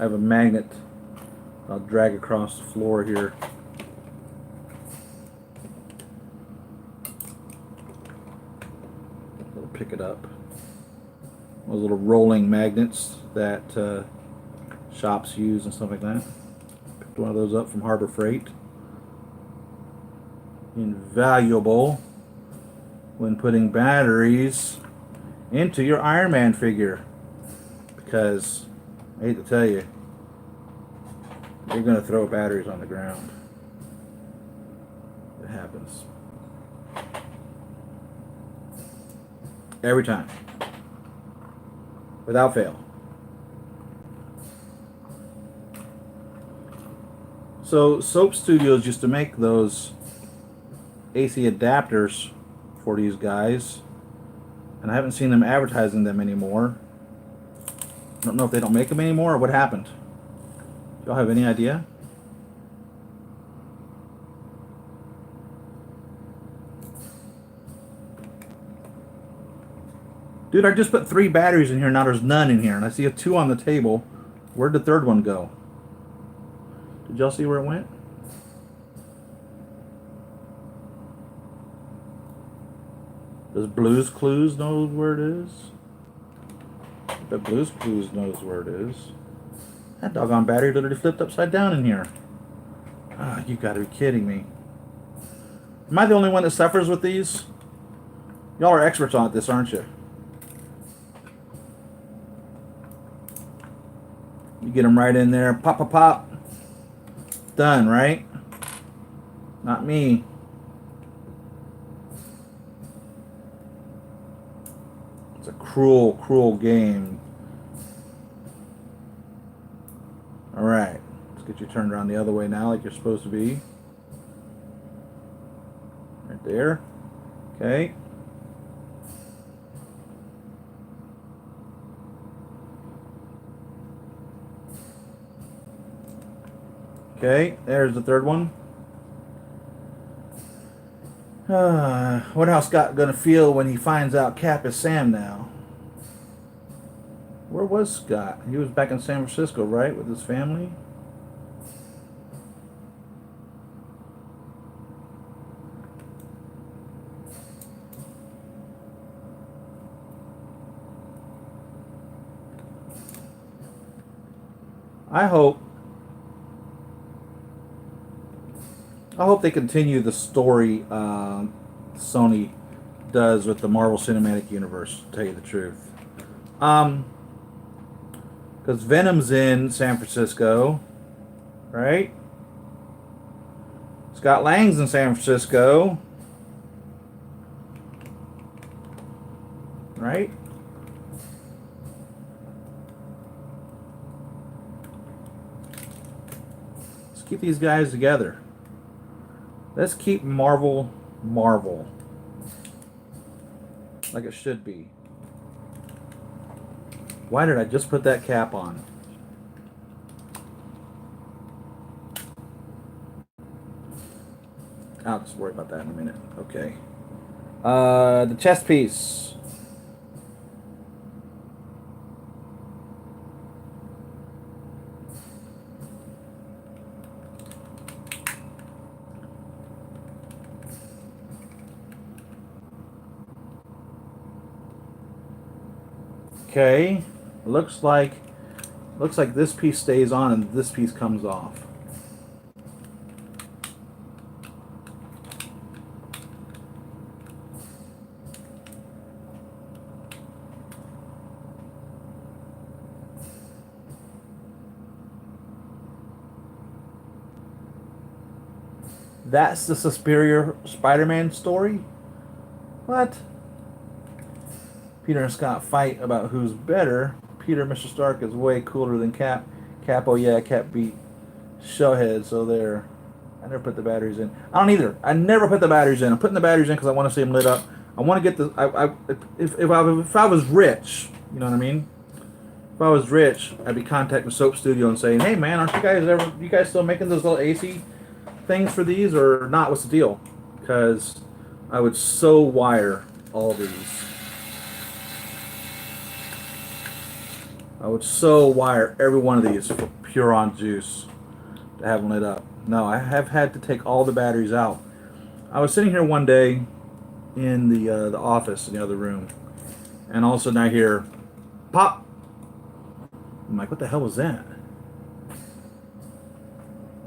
I have a magnet I'll drag across the floor here. It'll pick it up. Those little rolling magnets that shops use and stuff like that. Picked one of those up from Harbor Freight. Invaluable when putting batteries into your Iron Man figure, because I hate to tell you, you're going to throw batteries on the ground. It happens every time, without fail. So Soap Studios used to make those AC adapters for these guys, and I haven't seen them advertising them anymore. I don't know if they don't make them anymore or what happened. Y'all have any idea? Dude, I just put 3 batteries in here, now there's none in here, and I see a 2 on the table. Where'd the third one go? Did y'all see where it went? Does Blue's Clues know where it is? I bet Blue's Clues knows where it is. That doggone battery literally flipped upside down in here. Ah, you gotta be kidding me. Am I the only one that suffers with these? Y'all are experts on this, aren't you? You get them right in there, pop, pop, pop. Done, right? Not me. It's a cruel, cruel game. Alright, let's get you turned around the other way now like you're supposed to be. Right there. Okay. Okay, there's the third one. What how's Scott gonna feel when he finds out Cap is Sam now? Where was Scott? He was back in San Francisco, right, with his family? I hope they continue the story Sony does with the Marvel Cinematic Universe, to tell you the truth. Because Venom's in San Francisco, right? Scott Lang's in San Francisco, right? Let's keep these guys together. Let's keep Marvel, Marvel. Like it should be. Why did I just put that cap on? I'll just worry about that in a minute. Okay. The chest piece. Okay, looks like this piece stays on and this piece comes off. That's the Superior Spider-Man story? What? Peter and Scott fight about who's better. Peter, Mr. Stark, is way cooler than Cap. Cap, oh yeah, Cap beat Shellhead, so there. I never put the batteries in. I don't either. I never put the batteries in. I'm putting the batteries in because I want to see them lit up. I want to get the... If I was rich, you know what I mean? If I was rich, I'd be contacting Soap Studio and saying, hey man, aren't you guys still making those little AC things for these or not? What's the deal? Because I would so wire all these. I would so wire every one of these for pure on juice to have them lit up. No, I have had to take all the batteries out. I was sitting here one day in the office in the other room, and all of a sudden I hear pop. I'm like, what the hell was that?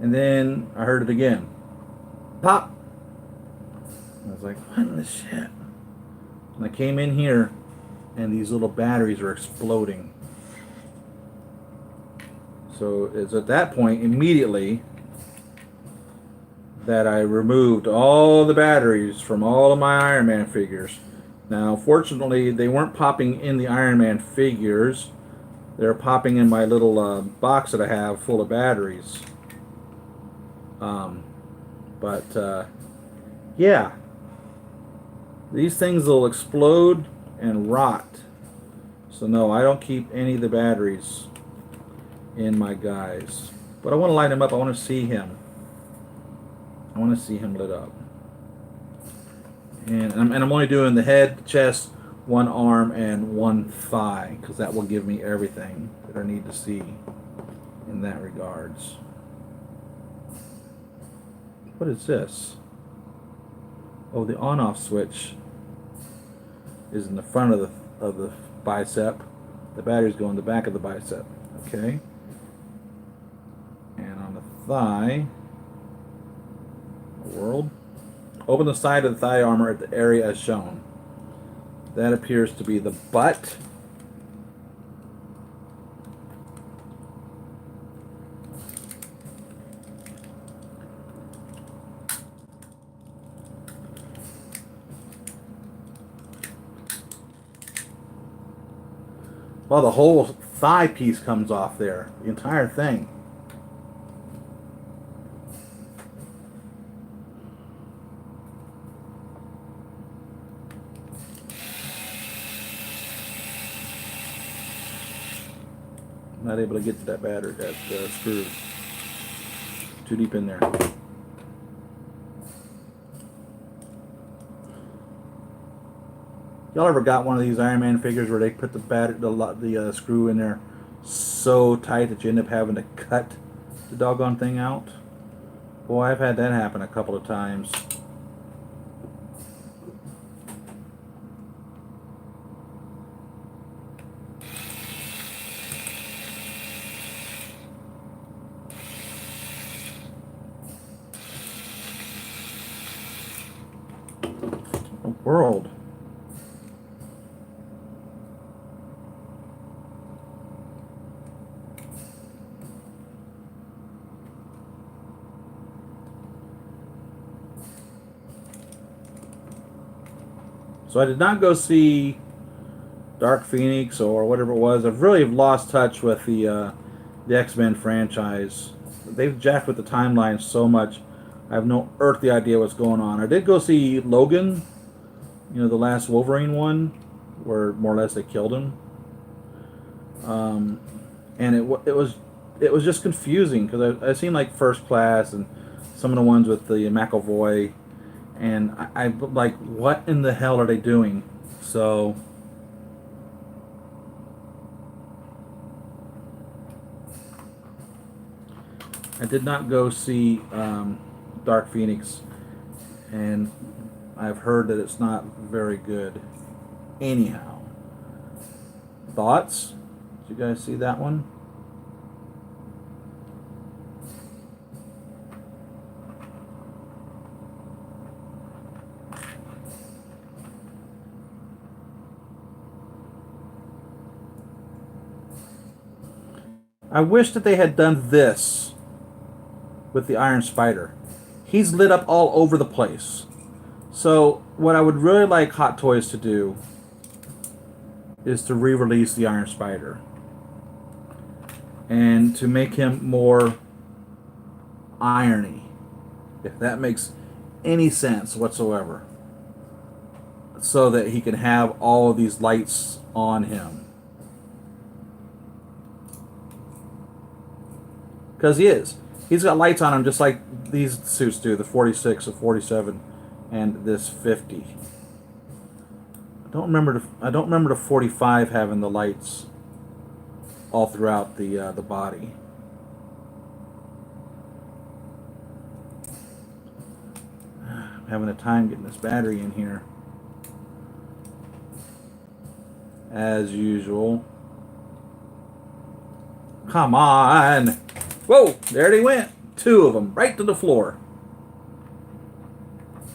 And then I heard it again, pop. I was like, what in the shit? And I came in here, and these little batteries are exploding. So it's at that point immediately that I removed all the batteries from all of my Iron Man figures. Now, fortunately, they weren't popping in the Iron Man figures. They're popping in my little box that I have full of batteries. Yeah, these things will explode and rot. So no, I don't keep any of the batteries in my guys. But I want to light him up. I want to see him. I want to see him lit up. And I'm only doing the head, chest, one arm, and one thigh, because that will give me everything that I need to see in that regards. What is this? Oh, the on-off switch is in the front of the bicep. The batteries go in the back of the bicep. Okay. And on the thigh, world. Open the side of the thigh armor at the area as shown. That appears to be the butt. Well, the whole thigh piece comes off there. The entire thing. Not able to get to that battery, that screw. Too deep in there. Y'all ever got one of these Iron Man figures where they put the screw in there so tight that you end up having to cut the doggone thing out? Boy, I've had that happen a couple of times. World. So I did not go see Dark Phoenix or whatever it was. I've really lost touch with the X-Men franchise. They've jacked with the timeline so much. I have no earthly idea what's going on. I did go see Logan, you know, the last Wolverine one, where more or less they killed him. And it was just confusing because I seen like First Class and some of the ones with the McAvoy, and I like, what in the hell are they doing? So I did not go see Dark Phoenix, and I've heard that it's not very good. Anyhow, thoughts? Did you guys see that one? I wish that they had done this with the Iron Spider. He's lit up all over the place. So what I would really like Hot Toys to do is to re-release the Iron Spider and to make him more irony, if that makes any sense whatsoever, so that he can have all of these lights on him. Because he is. He's got lights on him just like these suits do, the 46, the 47, and this 50. I don't remember the 45 having the lights all throughout the body. I'm having a time getting this battery in here, as usual. Come on! Whoa! There they went. 2 of them right to the floor.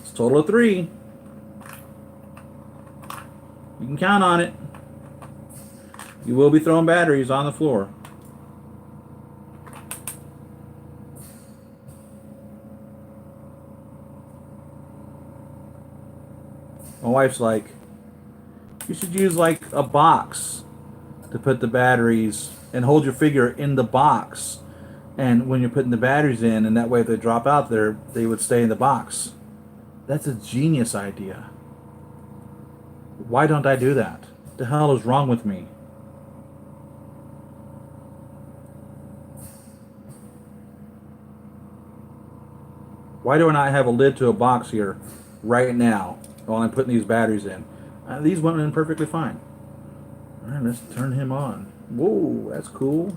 It's a total of 3. You can count on it. You will be throwing batteries on the floor. My wife's like, you should use like a box to put the batteries and hold your figure in the box. And when you're putting the batteries in, and that way if they drop out there, they would stay in the box. That's a genius idea. Why don't I do that? What the hell is wrong with me? Why do I not have a lid to a box here right now while I'm putting these batteries in? These went in perfectly fine. All right, let's turn him on. Whoa, that's cool.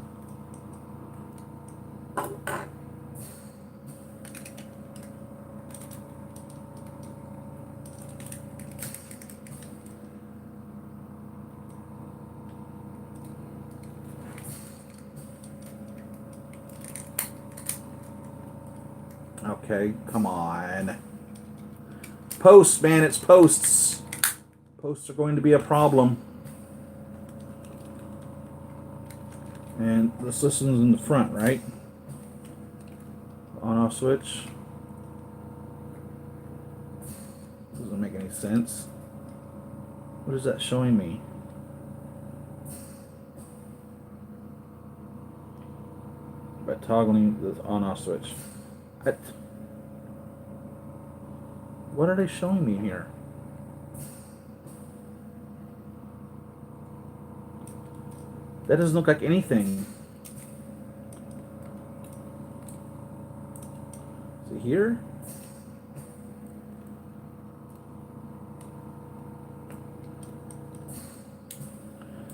Okay, come on. Posts, man, it's posts. Posts are going to be a problem. And this is in the front, right? On-off switch. Doesn't make any sense. What is that showing me? By toggling the on-off switch. What are they showing me here? That doesn't look like anything. Is it here?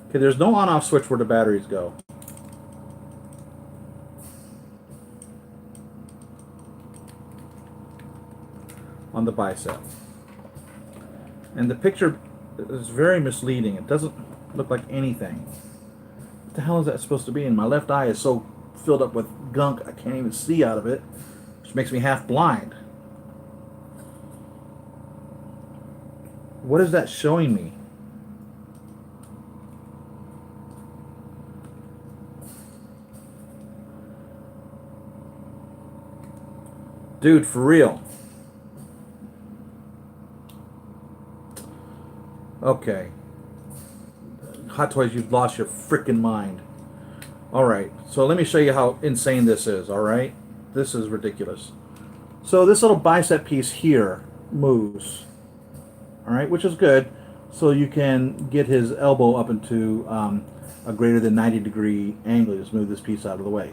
Okay, there's no on-off switch where the batteries go. On the bicep. And the picture is very misleading. It doesn't look like anything. What the hell is that supposed to be? And my left eye is so filled up with gunk I can't even see out of it, which makes me half blind. What is that showing me? Dude, for real. Okay. Hot Toys, you've lost your freaking mind. Alright, so let me show you how insane this is, alright? This is ridiculous. So this little bicep piece here moves. Alright, which is good. So you can get his elbow up into a greater than 90-degree angle. Just move this piece out of the way.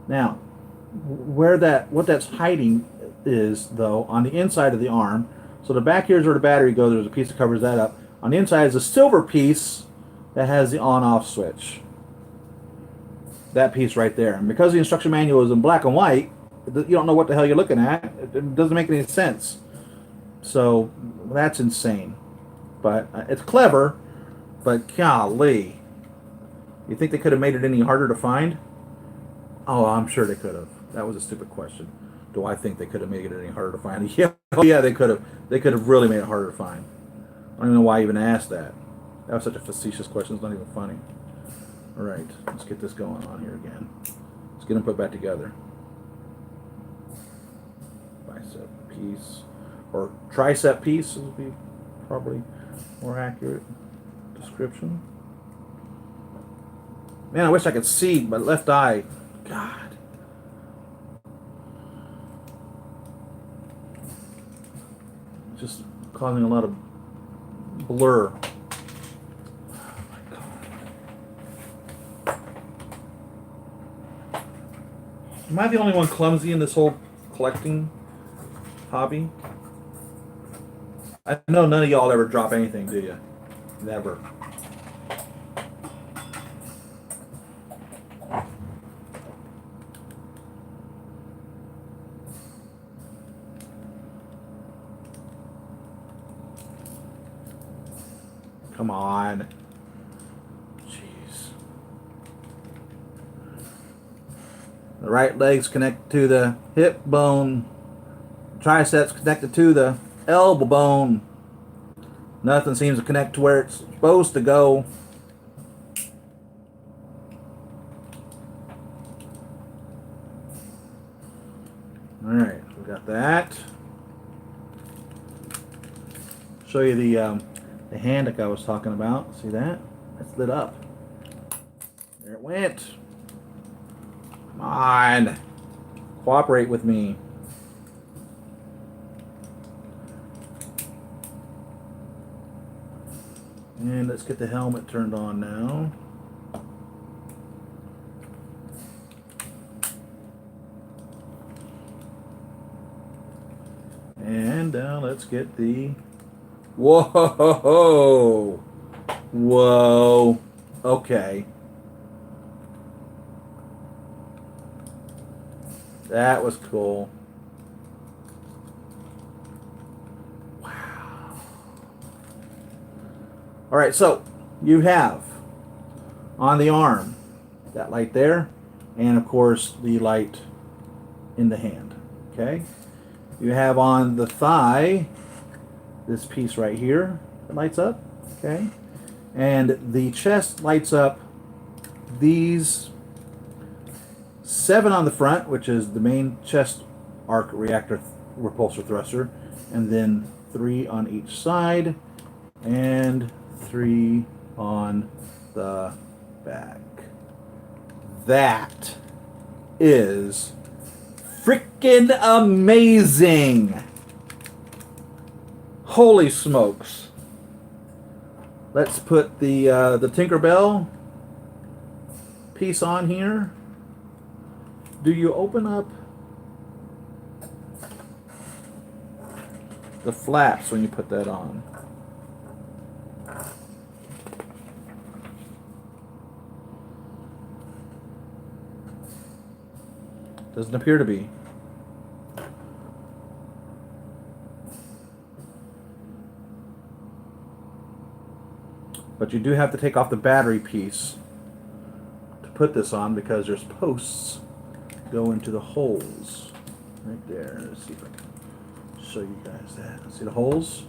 Now, what that's hiding is, though, on the inside of the arm. So the back here is where the battery goes. There's a piece that covers that up. On the inside is a silver piece that has the on-off switch. That piece right there. And because the instruction manual is in black and white, you don't know what the hell you're looking at. It doesn't make any sense. So that's insane. But it's clever, but golly. You think they could have made it any harder to find? Oh, I'm sure they could have. That was a stupid question. Do I think they could have made it any harder to find? Yeah, they could have. They could have really made it harder to find. I don't even know why I even asked that. That was such a facetious question. It's not even funny. All right, let's get this going on here again. Let's get them put back together. Bicep piece, or tricep piece would be probably more accurate description. Man, I wish I could see my left eye. God. Just causing a lot of blur. Oh my God. Am I the only one clumsy in this whole collecting hobby? I know none of y'all ever drop anything, do you? Never. Come on. Jeez. The right leg's connected to the hip bone. Triceps connected to the elbow bone. Nothing seems to connect to where it's supposed to go. Alright, we got that. Show you the hand like I was talking about. See that? It's lit up. There it went. Come on. Cooperate with me. And let's get the helmet turned on now. And now let's get the... Whoa! Whoa! Okay. That was cool. Wow. Alright, so you have on the arm that light there, and of course the light in the hand. Okay? You have on the thigh this piece right here that lights up. Okay? And the chest lights up these 7 on the front, which is the main chest arc reactor repulsor thruster, and then 3 on each side, and 3 on the back. That is freaking amazing! Holy smokes! Let's put the Tinkerbell piece on here. Do you open up the flaps when you put that on? Doesn't appear to be. But you do have to take off the battery piece to put this on because there's posts go into the holes right there. Let's see if I can show you guys that. See the holes?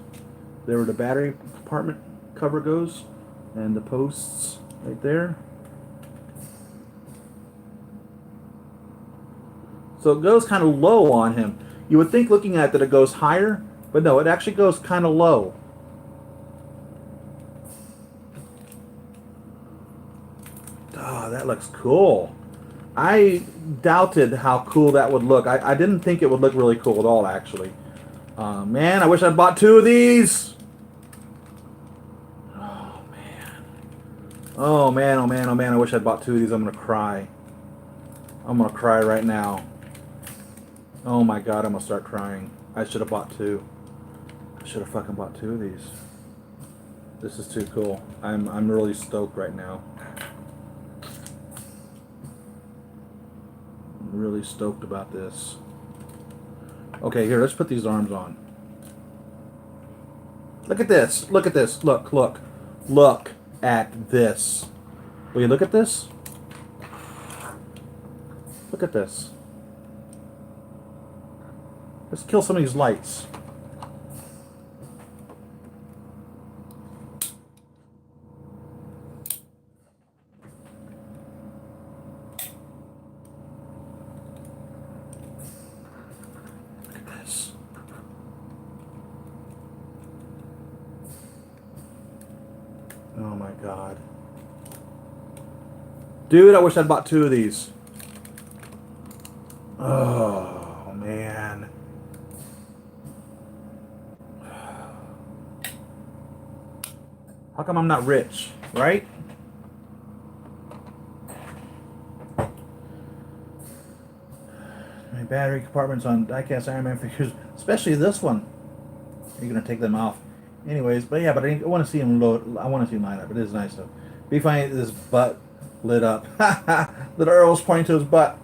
There where the battery compartment cover goes, and the posts right there. So it goes kind of low on him. You would think looking at it that it goes higher, but no, it actually goes kind of low. Oh, that looks cool. I doubted how cool that would look. I didn't think it would look really cool at all, actually. Man, I wish I'd bought 2 of these. Oh, man. Oh, man, oh, man, oh, man. I wish I'd bought 2 of these. I'm going to cry. I'm going to cry right now. Oh, my God, I'm going to start crying. I should have bought 2. I should have fucking bought 2 of these. This is too cool. I'm really stoked right now. Really stoked about this. Okay, here, let's put these arms on. Look at this. Look at this. Look, look. Look at this. Will you look at this? Look at this. Let's kill some of these lights. Oh my God. Dude, I wish I'd bought 2 of these. Oh, man. How come I'm not rich, right? My battery compartments on Diecast Armor figures, especially this one. You're going to take them off. Anyways, but yeah, but I want to see him load. I want to see him line up. It is nice though. Be funny this butt lit up. Little Earl's pointing to his butt.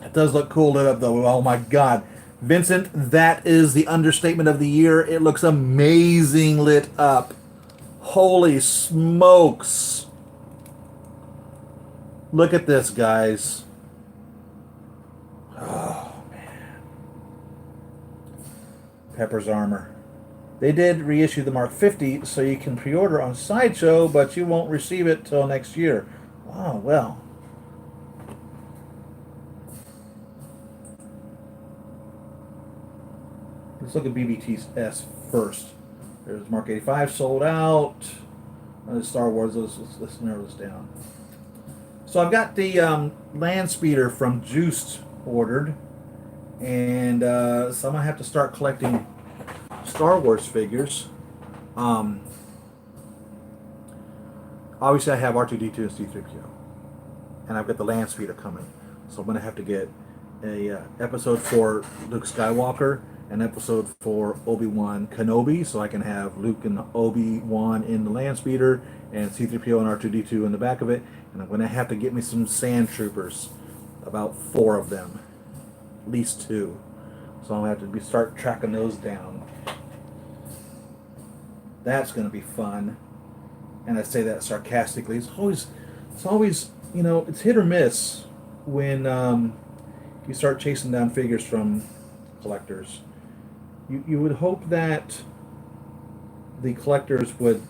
It does look cool lit up though. Oh my God, Vincent, that is the understatement of the year. It looks amazing lit up. Holy smokes. Look at this, guys. Oh, man. Pepper's Armor. They did reissue the Mark 50, so you can pre-order on Sideshow, but you won't receive it till next year. Oh, well. Let's look at BBTS first. There's Mark 85 sold out. Star Wars, let's narrow this down. So I've got the land speeder from Juiced ordered, and so I'm gonna have to start collecting Star Wars figures. Obviously I have R2D2 and C3PO, and I've got the land speeder coming, so I'm gonna have to get a episode for Luke Skywalker and episode for Obi-Wan Kenobi, so I can have Luke and Obi-Wan in the land speeder and C3PO and R2D2 in the back of it. And I'm going to have to get me some sand troopers, about 4 of them, at least 2. So I'll have to start tracking those down. That's going to be fun. And I say that sarcastically. It's always, you know, it's hit or miss when you start chasing down figures from collectors. You would hope that the collectors would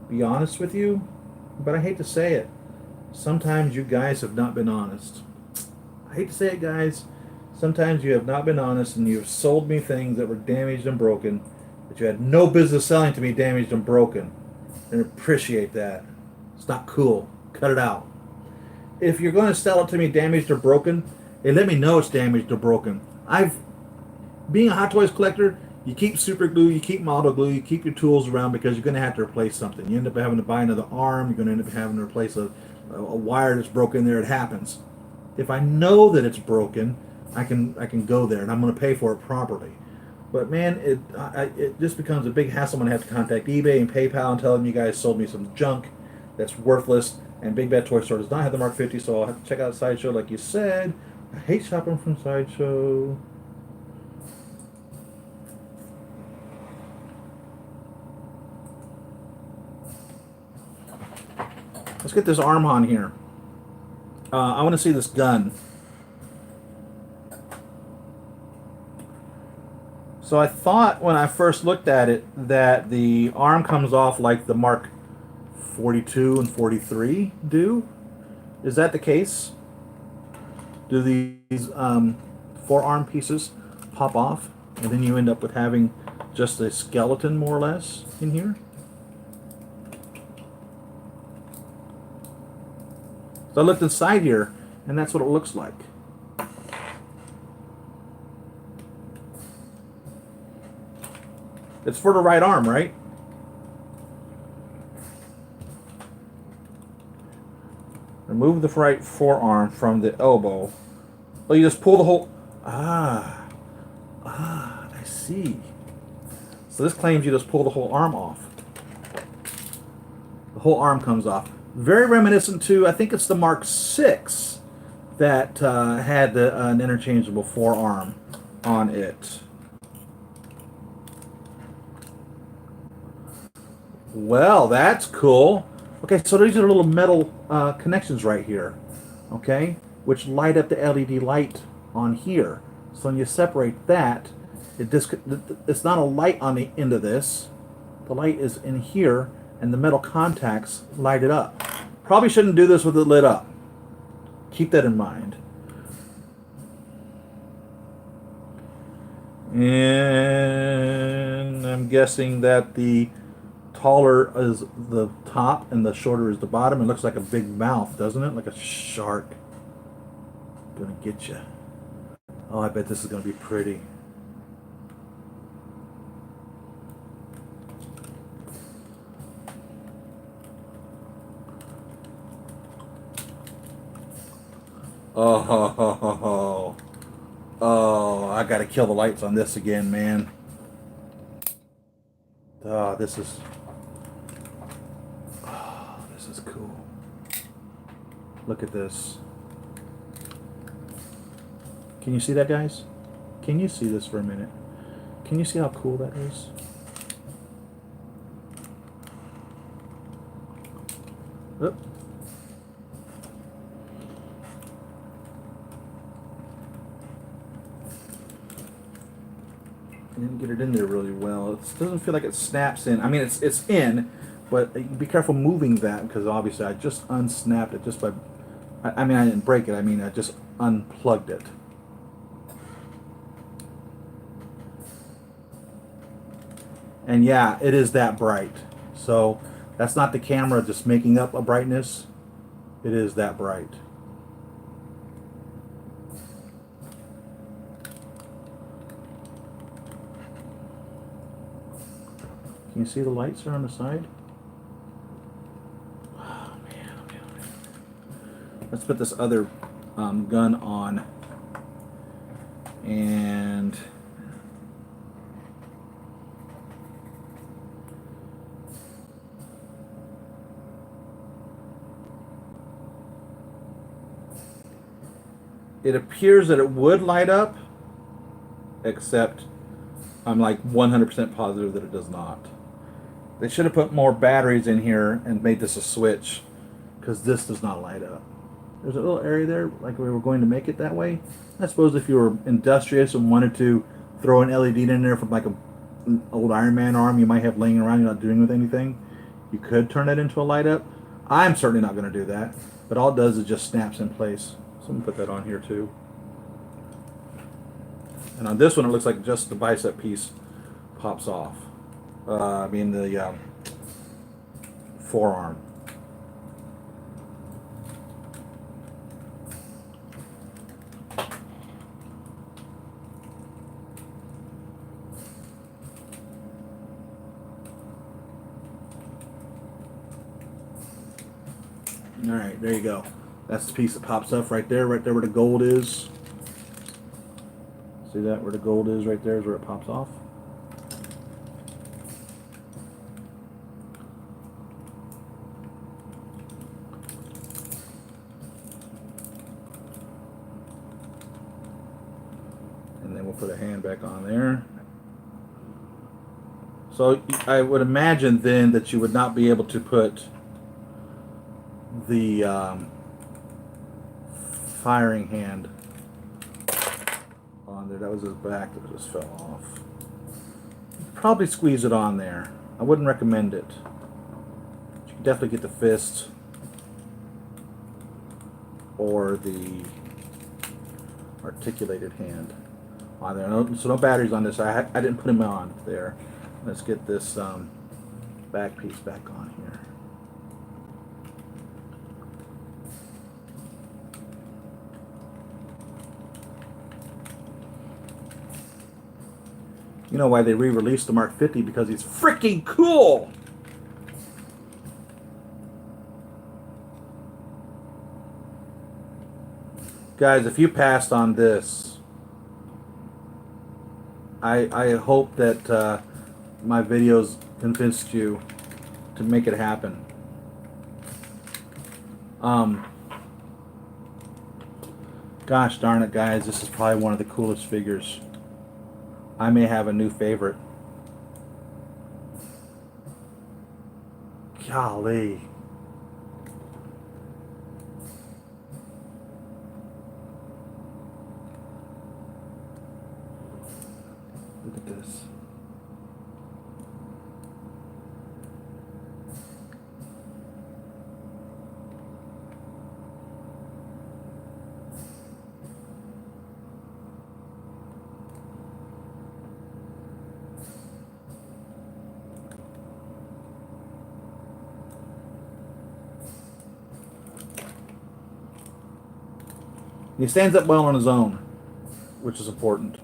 be honest with you, but I hate to say it. Sometimes you guys have not been honest. I hate to say it, guys. Sometimes you have not been honest, and you have sold me things that were damaged and broken that you had no business selling to me damaged and broken. And appreciate that. It's not cool. Cut it out. If you're going to sell it to me damaged or broken, hey, let me know it's damaged or broken. Being a Hot Toys collector, you keep super glue, you keep model glue, you keep your tools around because you're going to have to replace something. You end up having to buy another arm, you're going to end up having to replace a wire that's broken there. It happens. If I know that it's broken, I can go there and I'm going to pay for it properly. But man, it just becomes a big hassle. I'm going to have to contact eBay and PayPal and tell them you guys sold me some junk that's worthless. And Big Bad Toy Store does not have the Mark 50, so I'll have to check out Sideshow like you said. I hate shopping from Sideshow. Let's get this arm on here. I want to see this gun. So I thought when I first looked at it that the arm comes off like the Mark 42 and 43 do. Is that the case? Do these forearm pieces pop off and then you end up with having just a skeleton more or less in here? So I looked inside here, and that's what it looks like. It's for the right arm, right? Remove the right forearm from the elbow. Oh, you just pull the whole... I see. So this claims you just pull the whole arm off. The whole arm comes off. Very reminiscent to, I think it's the Mark 6 that had an interchangeable forearm on it. Well, that's cool. Okay, so these are little metal connections right here, okay, which light up the LED light on here. So when you separate that, it's not a light on the end of this. The light is in here, and the metal contacts light it up. Probably shouldn't do this with it lit up. Keep that in mind. And I'm guessing that the taller is the top and the shorter is the bottom. It looks like a big mouth, doesn't it? Like a shark. Gonna get you. Oh, I bet this is gonna be pretty. Oh, I gotta kill the lights on this again, man. Oh, this is cool. Look at this. Can you see that, guys? Can you see this for a minute? Can you see how cool that is? Oop. I didn't get it in there really well. It doesn't feel like it snaps in. I mean, it's in, but be careful moving that because obviously I just unsnapped it just by. I mean, I didn't break it. I mean, I just unplugged it. And yeah, it is that bright. So that's not the camera just making up a brightness. It is that bright. Can you see the lights there on the side? Oh, man, oh, man, oh, man. Let's put this other gun on. And it appears that it would light up, except I'm like 100% positive that it does not. They should have put more batteries in here and made this a switch, because this does not light up. There's a little area there, like we were going to make it that way. I suppose if you were industrious and wanted to throw an LED in there from like an old Iron Man arm you might have laying around you're not doing with anything, you could turn it into a light up. I'm certainly not going to do that, but all it does is just snaps in place. So I'm going to put that on here too. And on this one it looks like just the bicep piece pops off. I mean the forearm. Alright, there you go. That's the piece that pops up right there where the gold is. See that? Where the gold is right there is where it pops off. And then we'll put a hand back on there. So I would imagine then that you would not be able to put the firing hand on there. That was his back that just fell off. Probably squeeze it on there. I wouldn't recommend it. You can definitely get the fist or the articulated hand on there. So no batteries on this. I didn't put them on there. Let's get this back piece back on here. You know why they re-released the Mark 50? Because he's freaking cool! Guys, if you passed on this, I hope that my videos convinced you to make it happen. Gosh darn it, guys, this is probably one of the coolest figures. I may have a new favorite. Golly. Look at this. He stands up well on his own, which is important.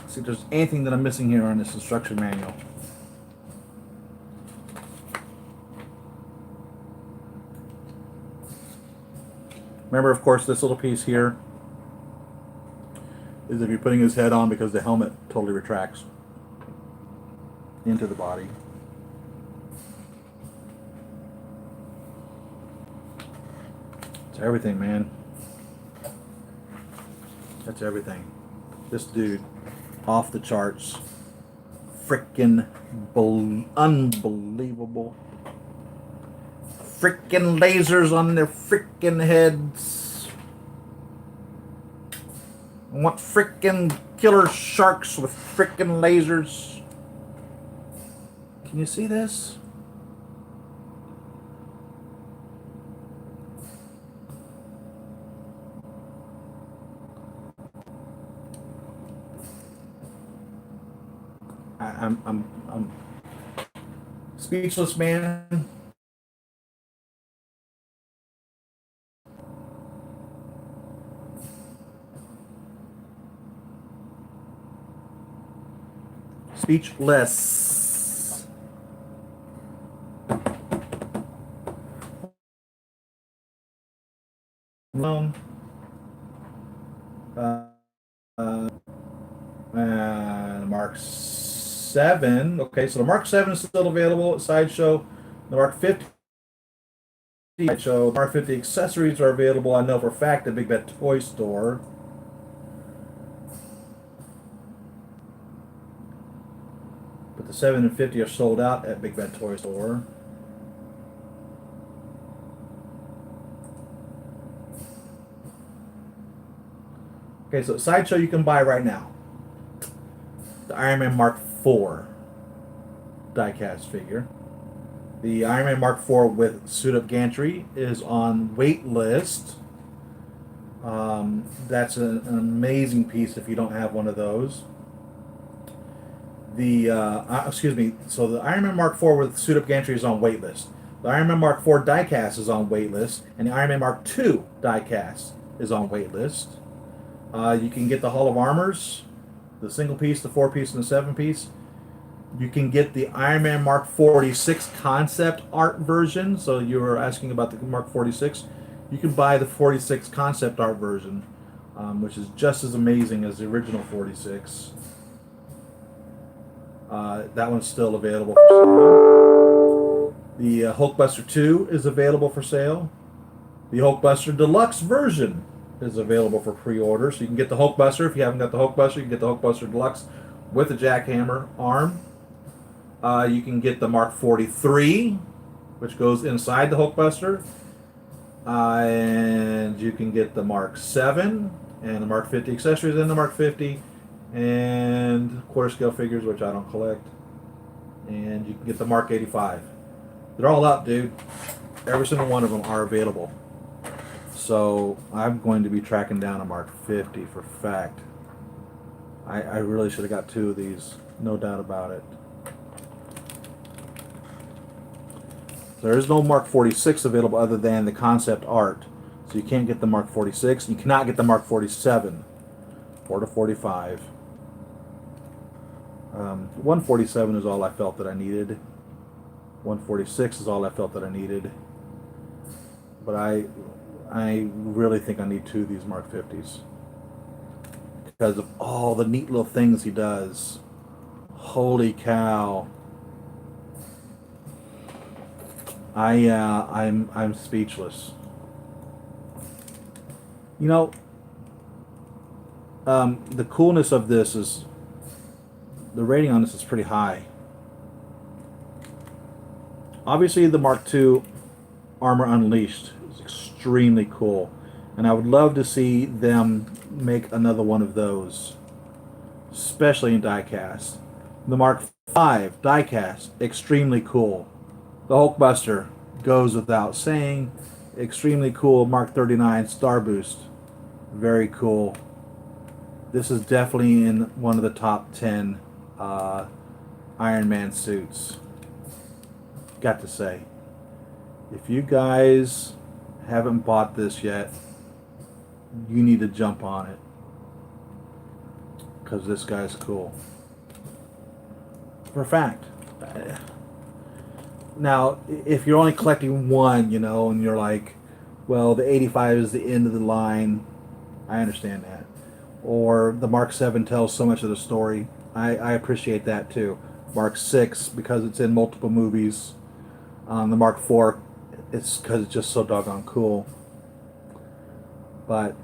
See if there's anything that I'm missing here on this instruction manual. Remember, of course, this little piece here is if you're putting his head on, because the helmet totally retracts into the body. It's everything, man. That's everything. This dude, off the charts. Frickin' unbelievable. freaking lasers on their freaking heads. I want freaking killer sharks with freaking lasers. Can you see this? I'm speechless, man. Speechless. Alone. Mark 7. Okay, so the Mark 7 is still available at Sideshow. The Mark 50 Sideshow. The Mark 50 accessories are available, I know for a fact, at Big Bad Toy Store. But the 7 and 50 are sold out at Big Bad Toy Store. Okay, so at Sideshow you can buy right now the Iron Man Mark IV diecast figure. The Iron Man Mark IV with suit-up gantry is on wait list. That's an amazing piece if you don't have one of those. Excuse me, so the Iron Man Mark IV with suit-up gantry is on wait list. The Iron Man Mark IV diecast is on wait list, and the Iron Man Mark II diecast is on wait list. You can get the Hall of Armors, the single piece, the 4-piece, and the 7-piece. You can get the Iron Man Mark 46 concept art version. So you were asking about the Mark 46. You can buy the 46 concept art version, which is just as amazing as the original 46. That one's still available for sale. The Hulkbuster 2 is available for sale. The Hulkbuster Deluxe version is available for pre-order. So you can get the Hulkbuster. If you haven't got the Hulkbuster, you can get the Hulkbuster Deluxe with the jackhammer arm. You can get the Mark 43, which goes inside the Hulkbuster. And you can get the Mark 7 and the Mark 50 accessories in the Mark 50 and quarter scale figures, which I don't collect. And you can get the Mark 85. They're all up, dude. Every single one of them are available. So I'm going to be tracking down a Mark 50 for fact. I really should have got 2 of these, no doubt about it. There is no Mark 46 available other than the concept art. So you can't get the Mark 46. You cannot get the Mark 47 or the 45. 147 is all I felt that I needed. 146 is all I felt that I needed. But I really think I need 2 of these Mark 50s. Because of all the neat little things he does. Holy cow. I'm speechless. You know, the coolness of this is, the rating on this is pretty high. Obviously, the Mark II Armor Unleashed is extremely cool, and I would love to see them make another one of those, especially in diecast. The Mark V diecast, extremely cool. The Hulkbuster goes without saying. Extremely cool. Mark 39 Star Boost. Very cool. This is definitely in one of the top 10 Iron Man suits. Got to say. If you guys haven't bought this yet, you need to jump on it. Because this guy's cool. For a fact. Now, if you're only collecting one, you know, and you're like, well, the 85 is the end of the line, I understand that. Or the Mark 7 tells so much of the story, I appreciate that too. Mark 6, because it's in multiple movies. The Mark 4, it's because it's just so doggone cool. But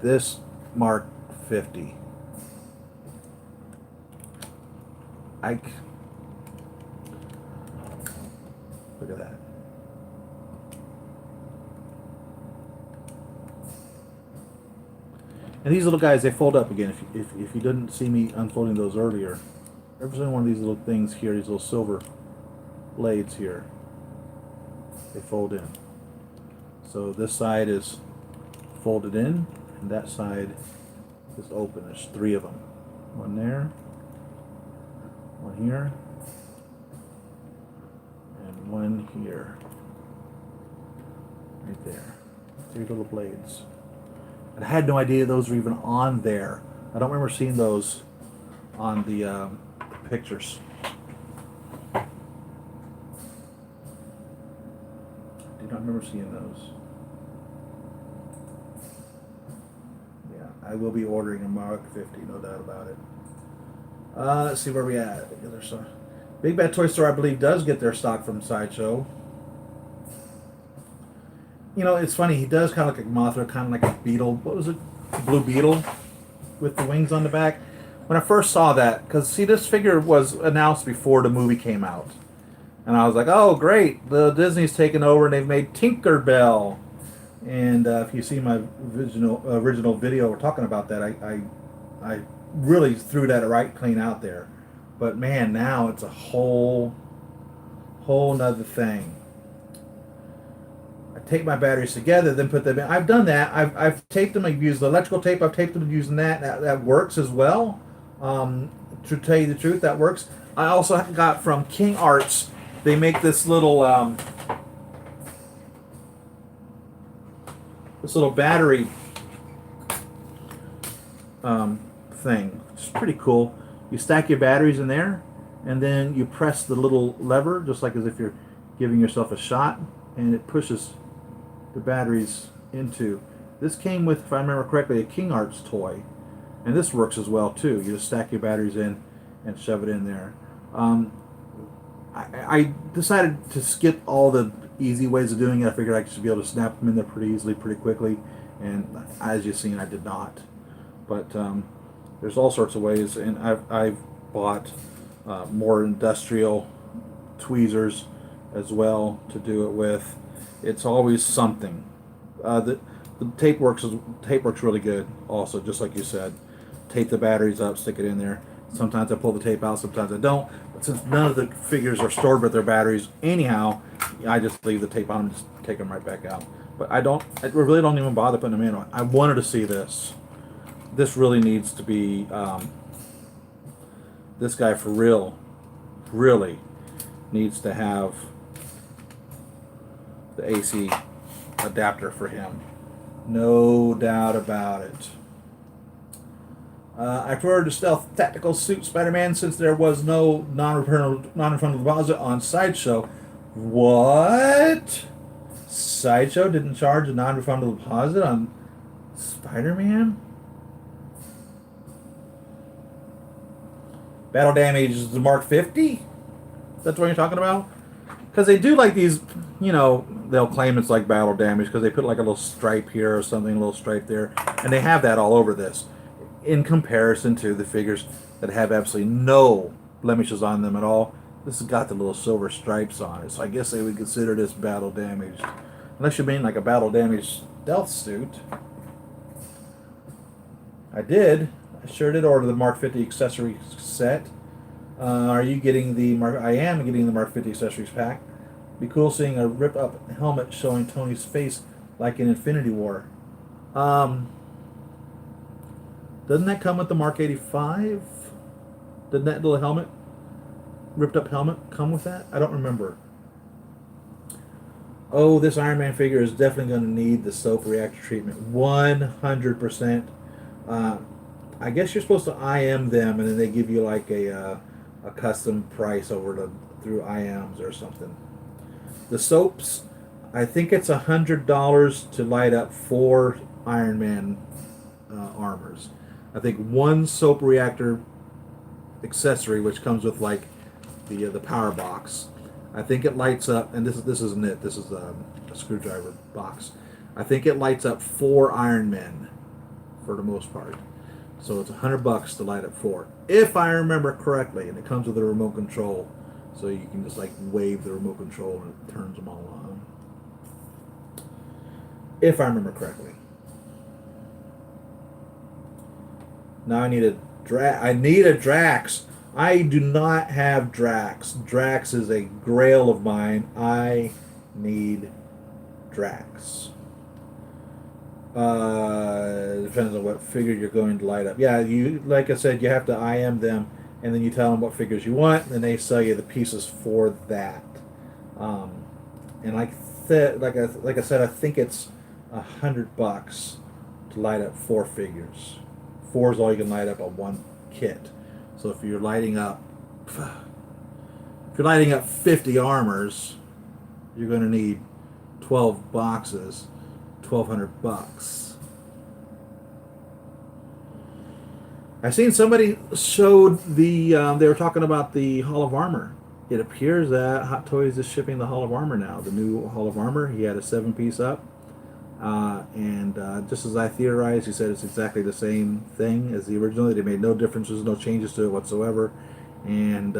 this Mark 50, look at that. And these little guys, they fold up again. If you didn't see me unfolding those earlier, every single one of these little things here, these little silver blades here, they fold in. So this side is folded in, and that side is open. There's 3 of them. One there, one here, and one here. Right there. 3 little blades. And I had no idea those were even on there. I don't remember seeing those on the pictures. I do not remember seeing those. Yeah, I will be ordering a Mark 50, no doubt about it. Let's see where we at. Big Bad Toy Store, I believe, does get their stock from Sideshow. You know, it's funny. He does kind of look like Mothra, kind of like a beetle. What was it? Blue beetle with the wings on the back. When I first saw that, because see, this figure was announced before the movie came out, and I was like, "Oh, great! The Disney's taken over, and they've made Tinkerbell." And if you see my original video, we're talking about that. I really threw that right clean out there, but man, now it's a whole nother thing. Take my batteries together, then put them in. I've done that. I've taped them. I've used electrical tape. I've taped them using that. That works as well. To tell you the truth, that works. I also got from King Arts. They make this little battery thing. It's pretty cool. You stack your batteries in there, and then you press the little lever, just like as if you're giving yourself a shot, and it pushes the batteries into. This came with, if I remember correctly, a King Arts toy, and this works as well too. You just stack your batteries in and shove it in there. I decided to skip all the easy ways of doing it. I figured I should be able to snap them in there pretty easily, pretty quickly, and as you've seen, I did not. But there's all sorts of ways, and I've bought more industrial tweezers as well to do it with. It's always something. The tape works really good also, just like you said. Tape the batteries up, stick it in there. Sometimes I pull the tape out, sometimes I don't. But since none of the figures are stored with their batteries anyhow, I just leave the tape on and just take them right back out. But I really don't even bother putting them in. I wanted to see this. This really needs to be, this guy for real, really needs to have the AC adapter for him. No doubt about it. I preferred the stealth tactical suit Spider-Man since there was no non-refundable deposit on Sideshow. What? Sideshow didn't charge a non-refundable deposit on Spider-Man? Battle damage is the Mark 50? That's what you're talking about? Because they do like these, you know, they'll claim it's like battle damage because they put like a little stripe here or something, a little stripe there, and they have that all over this in comparison to the figures that have absolutely no blemishes on them at all. This has got the little silver stripes on it, so I guess they would consider this battle damaged. Unless you mean like a battle damaged stealth suit. I sure did order the Mark 50 accessory set. Are you getting the Mark? I am getting the Mark 50 accessories pack. Be cool seeing a rip-up helmet showing Tony's face like in Infinity War. Doesn't that come with the Mark 85? Didn't that little helmet, ripped-up helmet, come with that? I don't remember. Oh, this Iron Man figure is definitely going to need the soap reactor treatment. 100%. I guess you're supposed to IM them, and then they give you like a custom price through IMs or something. The soaps, I think it's $100 to light up 4 Iron Man armors. I think one soap reactor accessory, which comes with like the power box, I think it lights up, and this isn't it. This is a screwdriver box. I think it lights up 4 Iron Men for the most part. So it's $100 to light up 4, if I remember correctly, and it comes with a remote control, so you can just like wave the remote control and it turns them all on. If I remember correctly. Now I need a I need a Drax. I do not have Drax. Drax is a grail of mine. I need Drax. Depends on what figure you're going to light up. Yeah, you like I said, you have to IM them, and then you tell them what figures you want, and then they sell you the pieces for that. Um, and like I said, I think it's $100 to light up 4 figures. 4 is all you can light up on one kit. So if you're lighting up 50 armors, you're going to need 12 boxes, $1,200. I seen somebody showed the they were talking about the Hall of Armor. It appears that Hot Toys is shipping the Hall of Armor now. The new Hall of Armor. He had a 7-piece up. And just as I theorized, he said it's exactly the same thing as the original. They made no differences, no changes to it whatsoever. And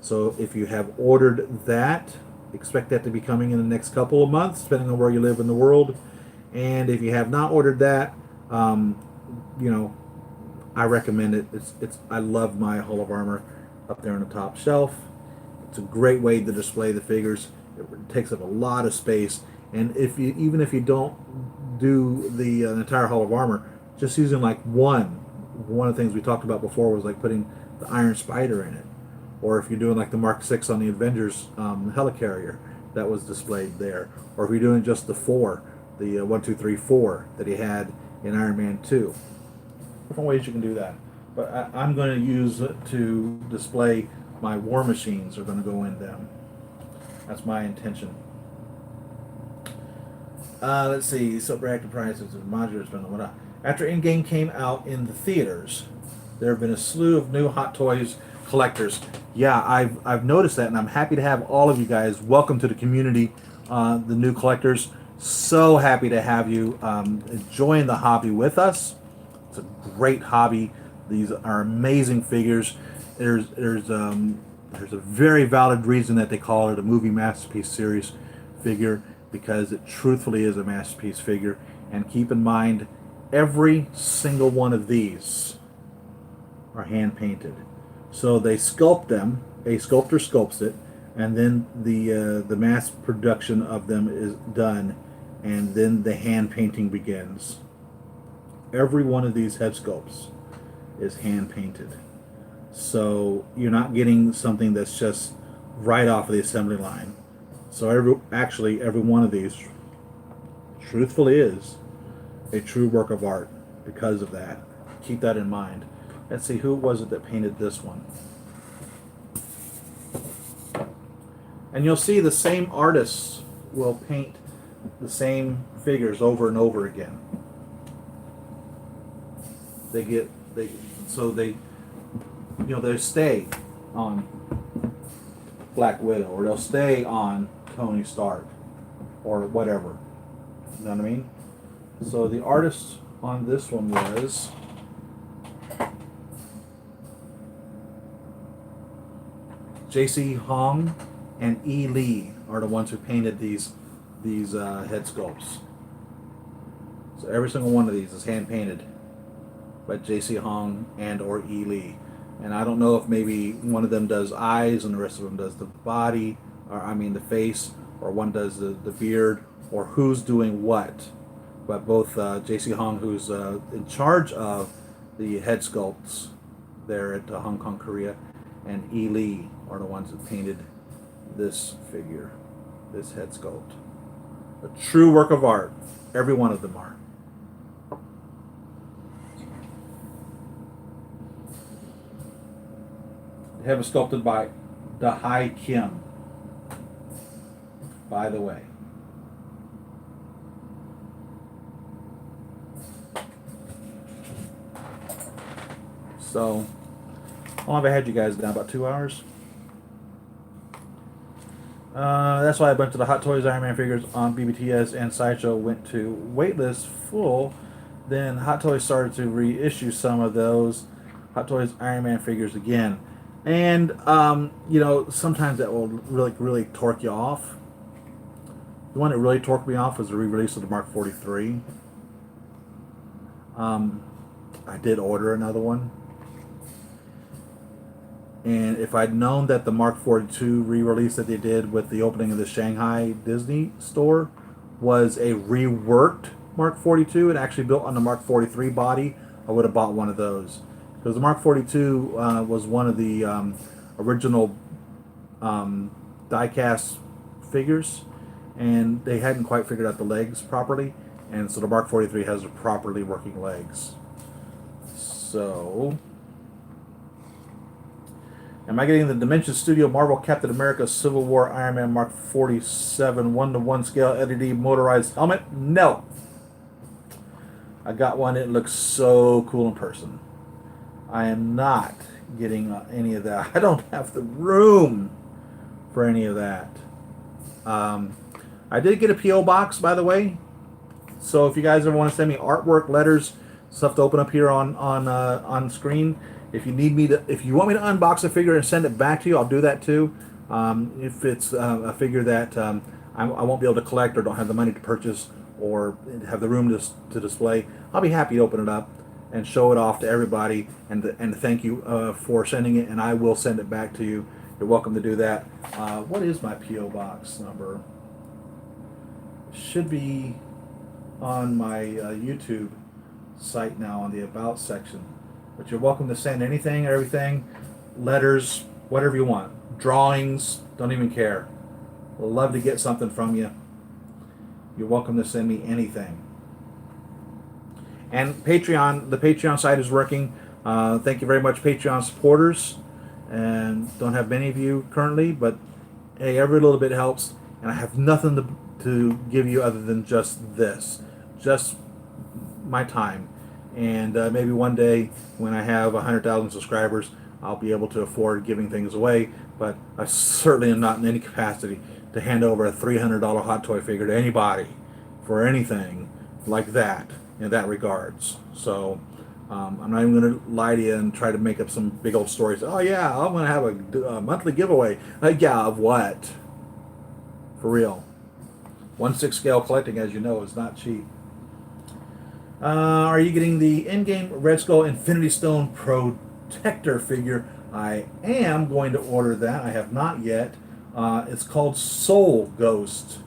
so if you have ordered that, expect that to be coming in the next couple of months, depending on where you live in the world. And if you have not ordered that, you know, I recommend it. I love my Hall of Armor up there on the top shelf. It's a great way to display the figures. It takes up a lot of space. And even if you don't do the entire Hall of Armor, just using like one of the things we talked about before was like putting the Iron Spider in it, or if you're doing like the Mark 6 on the Avengers helicarrier that was displayed there, or if you're doing just the 4, the 1, 2, 3, 4 that he had in Iron Man 2. Different ways you can do that, but I'm going to use it to display my War Machines are going to go in them. That's my intention. Let's see. Sub-reactor prices of modulars been whatnot. After Endgame came out in the theaters, there have been a slew of new Hot Toys collectors. Yeah, I've noticed that, and I'm happy to have all of you guys. Welcome to the community, the new collectors. So happy to have you join the hobby with us. It's a great hobby. These are amazing figures. There's a very valid reason that they call it a movie masterpiece series figure, because it truthfully is a masterpiece figure. And keep in mind, every single one of these are hand painted. So they sculpt them. A sculptor sculpts it, and then the mass production of them is done, and then the hand painting begins. Every one of these head sculpts is hand painted. So you're not getting something that's just right off of the assembly line. So every one of these truthfully is a true work of art because of that. Keep that in mind. Let's see, who was it that painted this one? And you'll see the same artists will paint the same figures over and over again. They stay on Black Widow, or they'll stay on Tony Stark, or whatever. You know what I mean? So the artist on this one was J.C. Hong and E. Lee are the ones who painted these head sculpts. So every single one of these is hand painted by J.C. Hong and or E. Lee. And I don't know if maybe one of them does eyes and the rest of them does the body, or I mean the face, or one does the beard, or who's doing what. But both J.C. Hong, who's in charge of the head sculpts there at Hong Kong, Korea, and E. Lee are the ones that painted this figure, this head sculpt. A true work of art. Every one of them are. They have it sculpted by Dahai Kim, by the way. So, how long have I had you guys now? About 2 hours? That's why a bunch of the Hot Toys Iron Man figures on BBTS and Sideshow went to waitlist full. Then Hot Toys started to reissue some of those Hot Toys Iron Man figures again. And, sometimes that will really torque you off. The one that really torqued me off was the re-release of the Mark 43. I did order another one. And if I'd known that the Mark 42 re-release that they did with the opening of the Shanghai Disney store was a reworked Mark 42 and actually built on the Mark 43 body, I would have bought one of those. Because the Mark 42 was one of the original diecast figures, and they hadn't quite figured out the legs properly, and so the Mark 43 has properly working legs. So, am I getting the Dimension Studio Marvel Captain America Civil War Iron Man Mark 47 1-to-1 scale LED motorized helmet? No. I got one. It looks so cool in person. I am not getting any of that. I don't have the room for any of that. I did get a P.O. box, by the way. So if you guys ever want to send me artwork, letters, stuff to open up here on screen, if you need me to, if you want me to unbox a figure and send it back to you, I'll do that too. If it's a figure that I won't be able to collect or don't have the money to purchase or have the room to display, I'll be happy to open it up and show it off to everybody and thank you for sending it, and I will send it back to you. You're welcome to do that. What is my P.O. box number? It should be on my YouTube site now on the About section. But you're welcome to send anything, everything, letters, whatever you want. Drawings, don't even care. Love to get something from you. You're welcome to send me anything. And Patreon, the Patreon site is working. Thank you very much, Patreon supporters. And don't have many of you currently, but hey, every little bit helps. And I have nothing to give you other than just this. Just my time. And maybe one day when I have 100,000 subscribers, I'll be able to afford giving things away. But I certainly am not in any capacity to hand over a $300 hot toy figure to anybody for anything like that in that regards. So I'm not even going to lie to you and try to make up some big old stories. Oh yeah, I'm going to have a monthly giveaway. Yeah, of what? For real. 1/6 scale collecting, as you know, is not cheap. Are you getting the in-game Red Skull Infinity Stone Protector figure? I am going to order that. I have not yet. It's called Soul Ghost,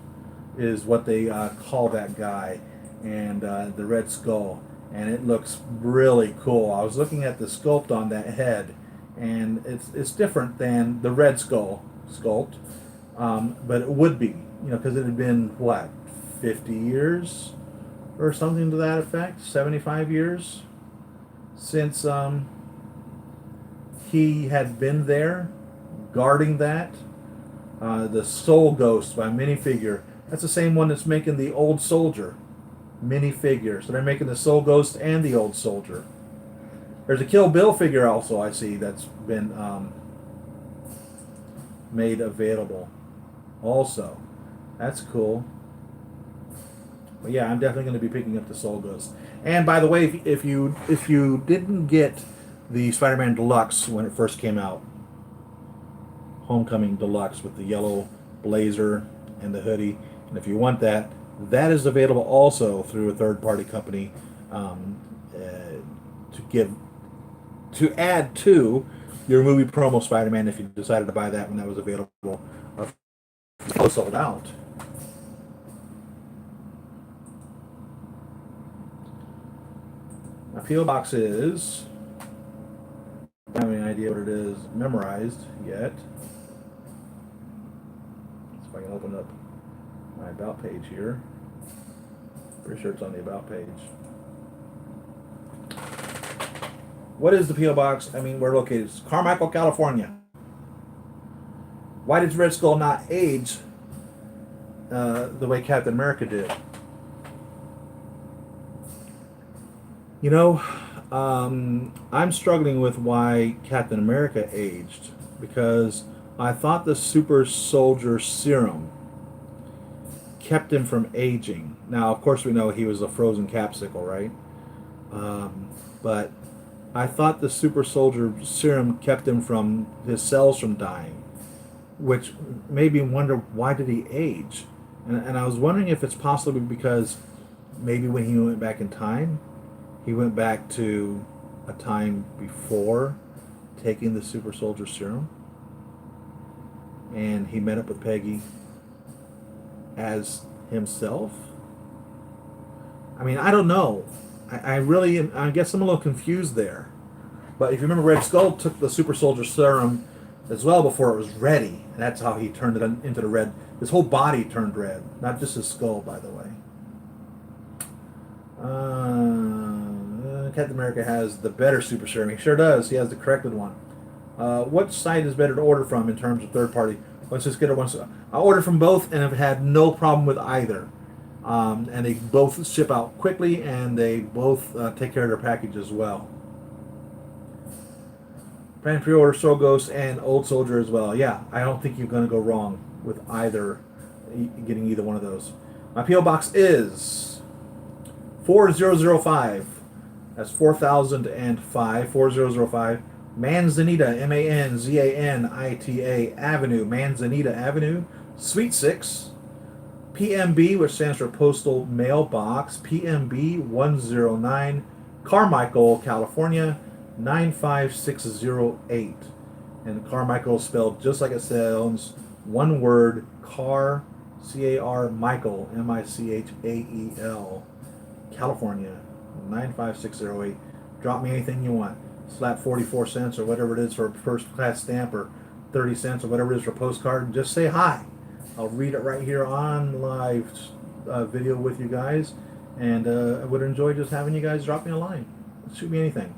is what they call that guy, and the Red Skull, and it looks really cool. I was looking at the sculpt on that head, and it's different than the Red Skull sculpt, but it would be, because it had been what, 50 years or something to that effect, 75 years since he had been there guarding that. The Soul Ghost by Minifigure. That's the same one that's making the Old Soldier minifigure. So they're making the Soul Ghost and the Old Soldier. There's a Kill Bill figure also I see that's been made available. Also, that's cool. But yeah, I'm definitely going to be picking up the Soul Ghost. And by the way, if you didn't get the Spider-Man Deluxe when it first came out, Homecoming Deluxe with the yellow blazer and the hoodie, and if you want that, that is available also through a third-party company to add to your movie promo Spider-Man if you decided to buy that when that was available. Sold out. My P.O. box is, I don't have any idea what it is memorized yet. If I can open up my About page here. Pretty sure it's on the About page. What is the P.O. box? I mean, we're located. It's Carmichael, California. Why did Red Skull not age the way Captain America did? I'm struggling with why Captain America aged, because I thought the super soldier serum kept him from aging. Now, of course, we know he was a frozen capsicle, right? But I thought the super soldier serum kept him from his cells from dying, which made me wonder, why did he age? And I was wondering if it's possibly because maybe when he went back in time, he went back to a time before taking the super soldier serum, and he met up with Peggy as himself. I mean, I don't know. I guess I'm a little confused there. But if you remember, Red Skull took the super soldier serum as well before it was ready. And that's how he turned it into the red. His whole body turned red, not just his skull, by the way. Captain America has the better super serum. He sure does. He has the corrected one. What site is better to order from in terms of third party? Let's just get it once. I ordered from both and have had no problem with either. And they both ship out quickly, and they both take care of their package as well. Plan pre-order Soul Ghost and Old Soldier as well. Yeah, I don't think you're going to go wrong with either, getting either one of those. My P.O. Box is 4005. That's 4005. 4005. Manzanita, Manzanita Avenue, Manzanita Avenue, Suite 6. PMB, which stands for Postal Mailbox, PMB 109, Carmichael, California, 95608. And Carmichael is spelled just like it sounds, one word, Car, C-A-R, Michael, M-I-C-H-A-E-L, California, 95608. Drop me anything you want. Slap 44 cents or whatever it is for a first class stamp, or 30 cents or whatever it is for a postcard, and just say hi. I'll read it right here on live video with you guys, and I would enjoy just having you guys drop me a line. Shoot me anything.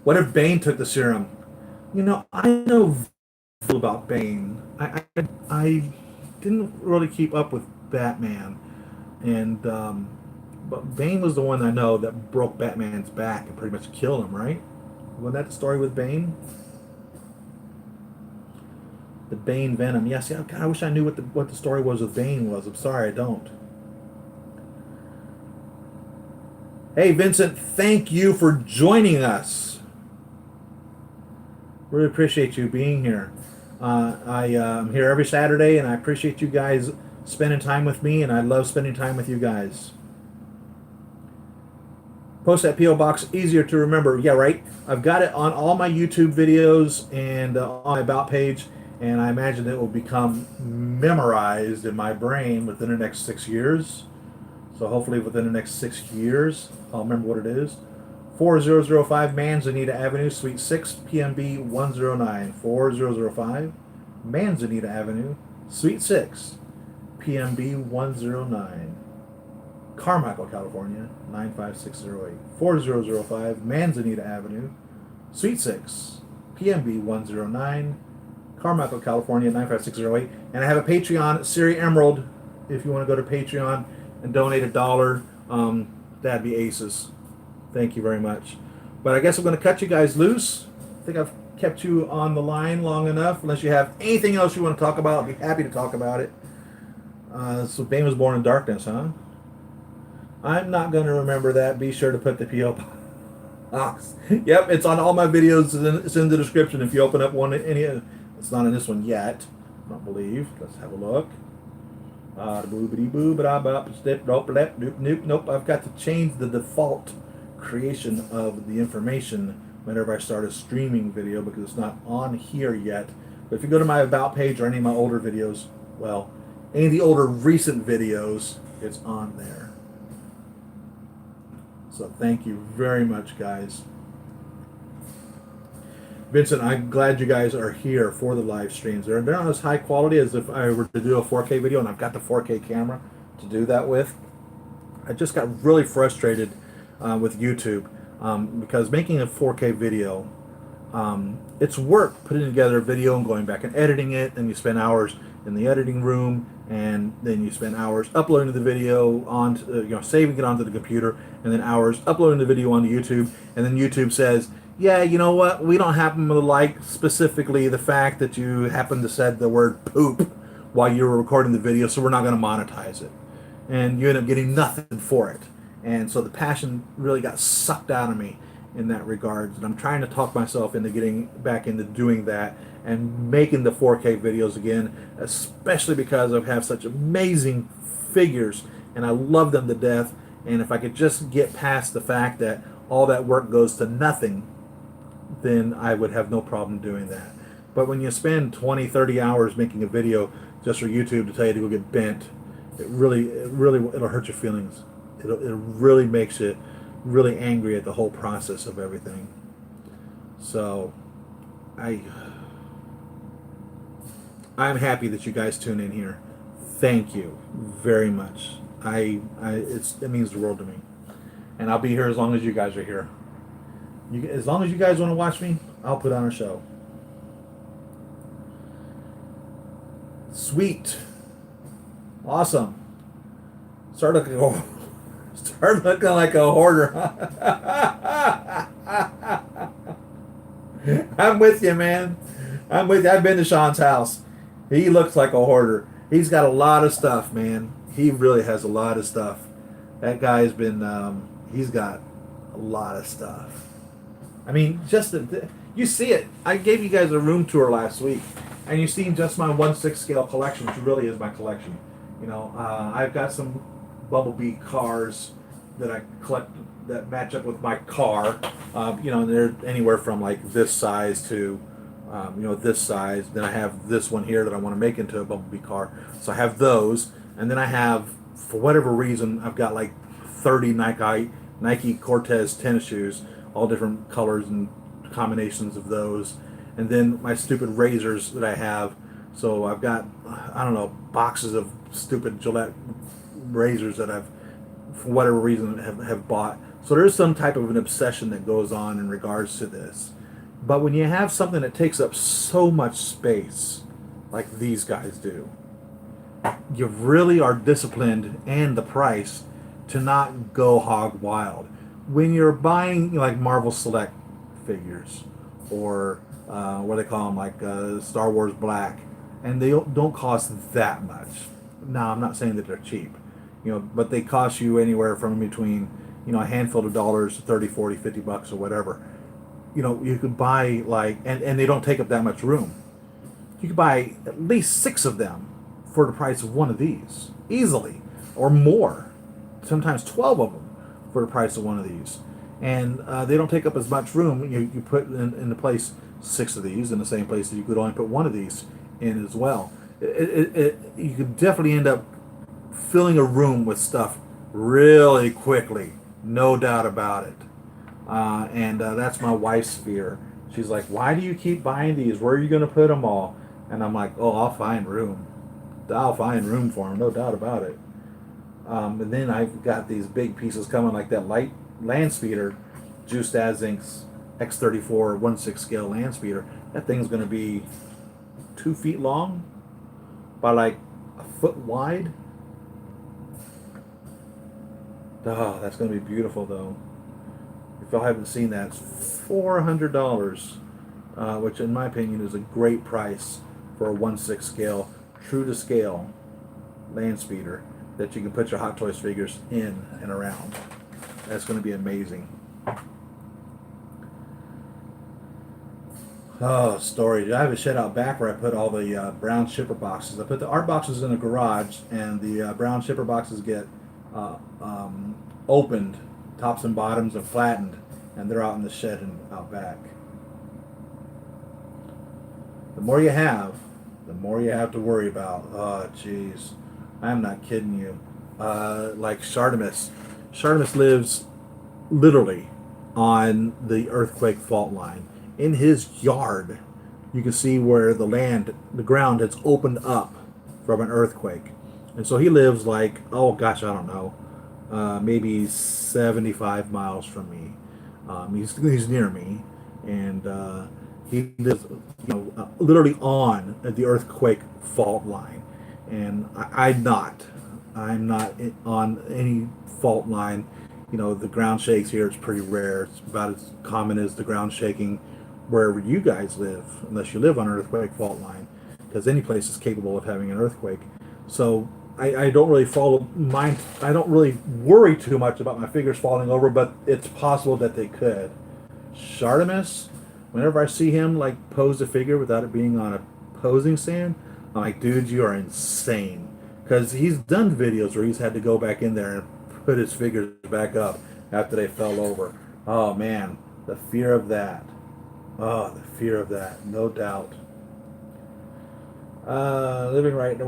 What if Bane took the serum? You know, I know about Bane. I didn't really keep up with Batman, and but Bane was the one I know that broke Batman's back and pretty much killed him, right? Wasn't that the story with Bane? The Bane Venom. Yes, yeah, God, I wish I knew what the story was with Bane was. I'm sorry, I don't. Hey, Vincent, thank you for joining us. Really appreciate you being here. I'm here every Saturday, and I appreciate you guys spending time with me, and I love spending time with you guys. Post that P.O. Box, easier to remember. Yeah, right? I've got it on all my YouTube videos and on my About page, and I imagine it will become memorized in my brain within the next 6 years. So hopefully within the next 6 years, I'll remember what it is. 4005 Manzanita Avenue, Suite 6, PMB 109. 4005 Manzanita Avenue, Suite 6, PMB 109. Carmichael, California, 95608. 4005 Manzanita Avenue, Suite 6, PMB 109. Carmichael, California, 95608. And I have a Patreon, Siri Emerald. If you want to go to Patreon and donate $1, that'd be aces. Thank you very much. But I guess I'm going to cut you guys loose. I think I've kept you on the line long enough. Unless you have anything else you want to talk about, I'll be happy to talk about it. So Bane was born in darkness, huh? I'm not going to remember that. Be sure to put the P.O. box. Yep, it's on all my videos. It's in the description if you open up one. It's not in this one yet, I don't believe. Let's have a look. Nope. I've got to change the default creation of the information whenever I start a streaming video because it's not on here yet. But if you go to my About page or any of my older videos, well, any of the older recent videos, it's on there. So thank you very much, guys. Vincent, I'm glad you guys are here for the live streams. They're not as high quality as if I were to do a 4K video, and I've got the 4K camera to do that with. I just got really frustrated with YouTube because making a 4K video, it's work putting together a video and going back and editing it, and you spend hours in the editing room, and then you spend hours uploading the video onto, saving it onto the computer, and then hours uploading the video onto YouTube, and then YouTube says, yeah, you know what, we don't happen to like specifically the fact that you happen to said the word poop while you were recording the video, so we're not going to monetize it. And you end up getting nothing for it. And so the passion really got sucked out of me in that regard. And I'm trying to talk myself into getting back into doing that and making the 4K videos again, especially because I have such amazing figures and I love them to death. And if I could just get past the fact that all that work goes to nothing, then I would have no problem doing that. But when you spend 20, 30 hours making a video just for YouTube to tell you to go get bent, it'll hurt your feelings. It really makes you really angry at the whole process of everything. So I'm happy that you guys tune in here. Thank you very much. It means the world to me. And I'll be here as long as you guys are here. As long as you guys want to watch me, I'll put on a show. Sweet. Awesome. Start looking like a hoarder. I'm with you, man. I'm with you. I've been to Sean's house. He looks like a hoarder. He's got a lot of stuff, man. He really has a lot of stuff. That guy's been, he's got a lot of stuff. I mean, you see it. I gave you guys a room tour last week, and you've seen just my 1/6 scale collection, which really is my collection. You know, I've got some Bumblebee cars that I collect that match up with my car. You know, they're anywhere from like this size to, you know, this size. Then I have this one here that I want to make into a Bumblebee car. So I have those, and then I have, for whatever reason, I've got like 30 Nike Cortez tennis shoes, all different colors and combinations of those, and then my stupid razors that I have. So I've got, I don't know, boxes of stupid Gillette razors that I've, for whatever reason, have bought. So there's some type of an obsession that goes on in regards to this. But when you have something that takes up so much space, like these guys do, you really are disciplined, and the price, to not go hog wild. When you're buying, you know, like Marvel Select figures, or what they call them, like Star Wars Black, and they don't cost that much. Now, I'm not saying that they're cheap, you know, but they cost you anywhere from between, you know, a handful of dollars to 30, 40, 50 bucks or whatever. You know, you could buy like, and they don't take up that much room. You could buy at least 6 of them for the price of one of these, easily, or more. Sometimes 12 of them for the price of one of these. And they don't take up as much room. You put in the place 6 of these in the same place that you could only put one of these in as well. You could definitely end up filling a room with stuff really quickly, no doubt about it. And that's my wife's fear. She's like, why do you keep buying these? Where are you going to put them all? And I'm like, oh, I'll find room. I'll find room for them, no doubt about it. And then I've got these big pieces coming, like that light land speeder, Juiced As Inc.'s X34 1/6 scale land speeder. That thing's going to be 2 feet long by like a foot wide. Oh, that's going to be beautiful, though. If y'all haven't seen that, it's $400, which in my opinion is a great price for a 1/6 scale, true to scale land speeder that you can put your Hot Toys figures in and around. That's going to be amazing. Oh, storage. I have a shed out back where I put all the brown shipper boxes. I put the art boxes in the garage, and the brown shipper boxes get opened, tops and bottoms, and flattened, and they're out in the shed and out back. The more you have, the more you have to worry about. Oh, jeez. I'm not kidding you. Like Shartimus. Shartimus lives literally on the earthquake fault line. In his yard, you can see where the ground has opened up from an earthquake. And so he lives like, oh gosh, I don't know, maybe 75 miles from me. He's near me, and he lives, you know, literally on the earthquake fault line. And I'm not on any fault line. You know, the ground shakes here. It's pretty rare. It's about as common as the ground shaking wherever you guys live, unless you live on an earthquake fault line, because any place is capable of having an earthquake. So I don't really I don't really worry too much about my figures falling over, but it's possible that they could. Shartimus, whenever I see him like pose a figure without it being on a posing stand, I'm like, dude, you are insane. because he's done videos where he's had to go back in there and put his figures back up after they fell over. Oh man, the fear of that. Oh, the fear of that, no doubt. Living right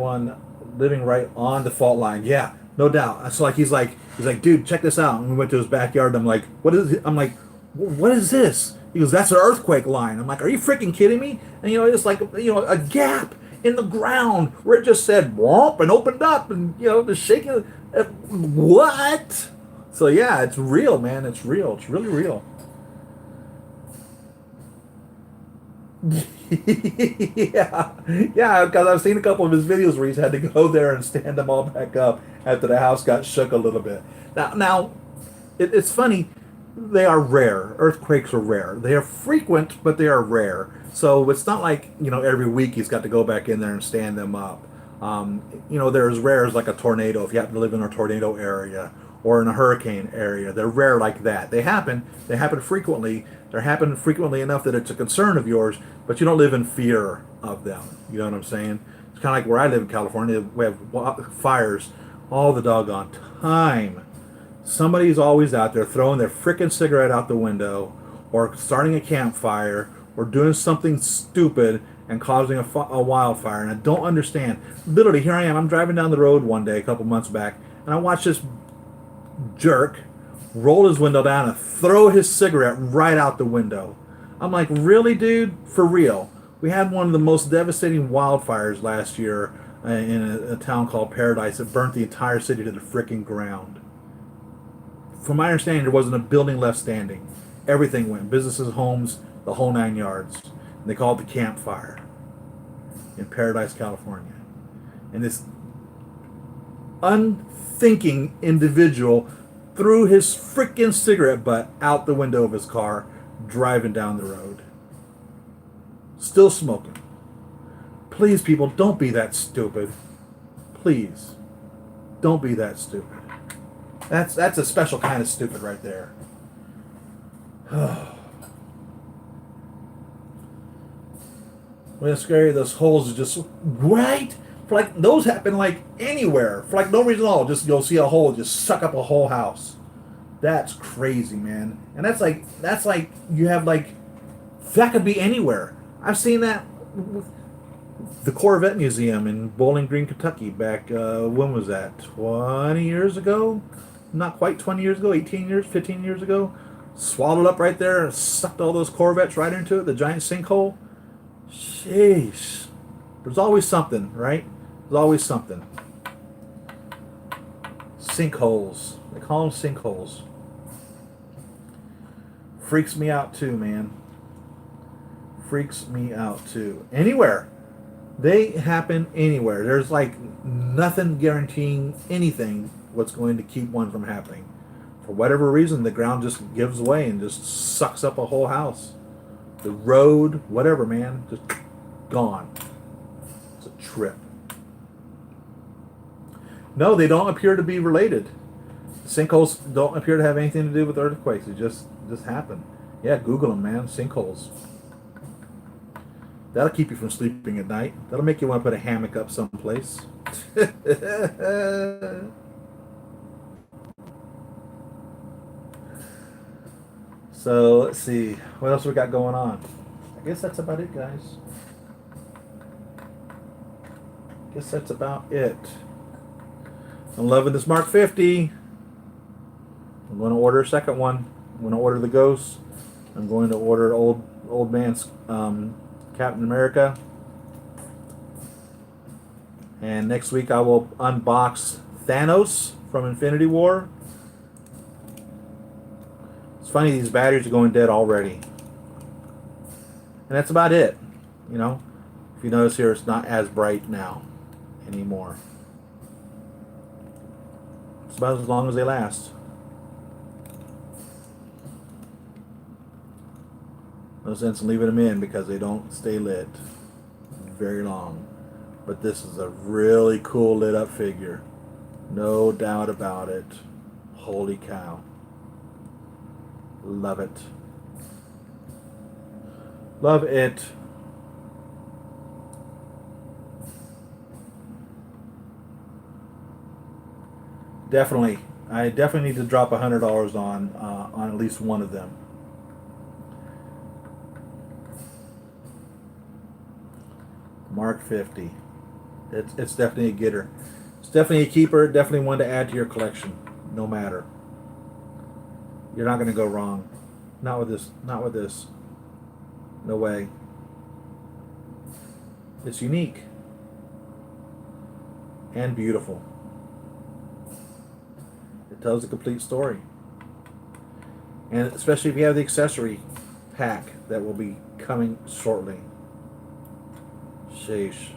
on the fault line. Yeah, no doubt. It's like he's like, dude, check this out. And we went to his backyard. And I'm like, what is it? I'm like, what is this? He goes, that's an earthquake line. I'm like, are you freaking kidding me? And it's like, a gap in the ground where it just said womp and opened up, and the shaking. What? So yeah, it's real, man. It's real. It's really real. Yeah, yeah, because I've seen a couple of his videos where he's had to go there and stand them all back up after the house got shook a little bit. Now, it's funny. They are rare. Earthquakes are rare. They are frequent, but they are rare. So it's not like every week he's got to go back in there and stand them up. They're as rare as like a tornado. If you happen to live in a tornado area or in a hurricane area, they're rare like that. They happen. They happen frequently. They happen frequently enough that it's a concern of yours, but you don't live in fear of them. You know what I'm saying? It's kind of like where I live in California. We have fires all the doggone time. Somebody's always out there throwing their frickin' cigarette out the window, or starting a campfire, or doing something stupid and causing a wildfire. And I don't understand. Literally, here I am. I'm driving down the road one day a couple months back, and I watched this jerk roll his window down and throw his cigarette right out the window. I'm like, really, dude? For real? We had one of the most devastating wildfires last year in a town called Paradise. It burnt the entire city to the frickin' ground. From my understanding, there wasn't a building left standing. Everything went. Businesses, homes, the whole 9 yards. And they called it the campfire in Paradise, California. And this unthinking individual threw his freaking cigarette butt out the window of his car, driving down the road. Still smoking. Please, people, don't be that stupid. Please. Don't be that stupid. That's a special kind of stupid right there. When it's scary, those holes are just right. For like those happen like anywhere. For like no reason at all. Just you'll see a hole just suck up a whole house. That's crazy, man. And that's like you have like that could be anywhere. I've seen that with the Corvette Museum in Bowling Green, Kentucky. Back when was that? 20 years ago? Not quite 20 years ago. 18 years, 15 years ago. Swallowed up right there and sucked all those Corvettes right into it. The giant sinkhole. Jeez. There's always something, right? There's always something. Sinkholes. They call them sinkholes. Freaks me out too, man. Freaks me out too. Anywhere. They happen anywhere. There's like nothing guaranteeing anything what's going to keep one from happening. For whatever reason, the ground just gives way and just sucks up a whole house. The road, whatever, man, just gone. It's a trip. No, they don't appear to be related. Sinkholes don't appear to have anything to do with earthquakes. It just happen. Yeah, Google them, man. Sinkholes. That'll keep you from sleeping at night. That'll make you want to put a hammock up someplace. So, let's see. What else we got going on? I guess that's about it, guys. Guess that's about it. I'm loving this Mark 50. I'm going to order a second one. I'm going to order the Ghost. I'm going to order old man's Captain America. And next week I will unbox Thanos from Infinity War. It's funny, these batteries are going dead already. And that's about it. You know, if you notice here, it's not as bright now anymore. It's about as long as they last. No sense in leaving them in because they don't stay lit very long. But this is a really cool lit up figure. No doubt about it. Holy cow. Love it. Love it. Definitely. I definitely need to drop $100 on at least one of them. Mark 50. It's definitely a getter. It's definitely a keeper. Definitely one to add to your collection. No matter. You're not going to go wrong. Not with this. Not with this. No way. It's unique. And beautiful. It tells a complete story. And especially if you have the accessory pack that will be coming shortly. Sheesh.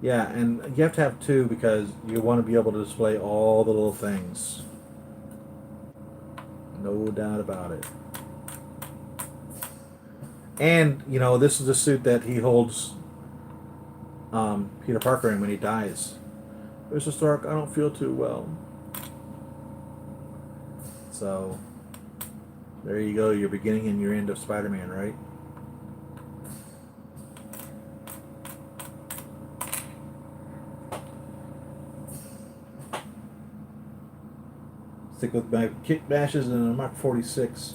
Yeah, and you have to have two because you want to be able to display all the little things. No doubt about it. And, you know, this is the suit that he holds Peter Parker in when he dies. Mr. Stark, I don't feel too well. So, there you go, your beginning and your end of Spider-Man, right? Stick with my kit bashes and a Mark 46.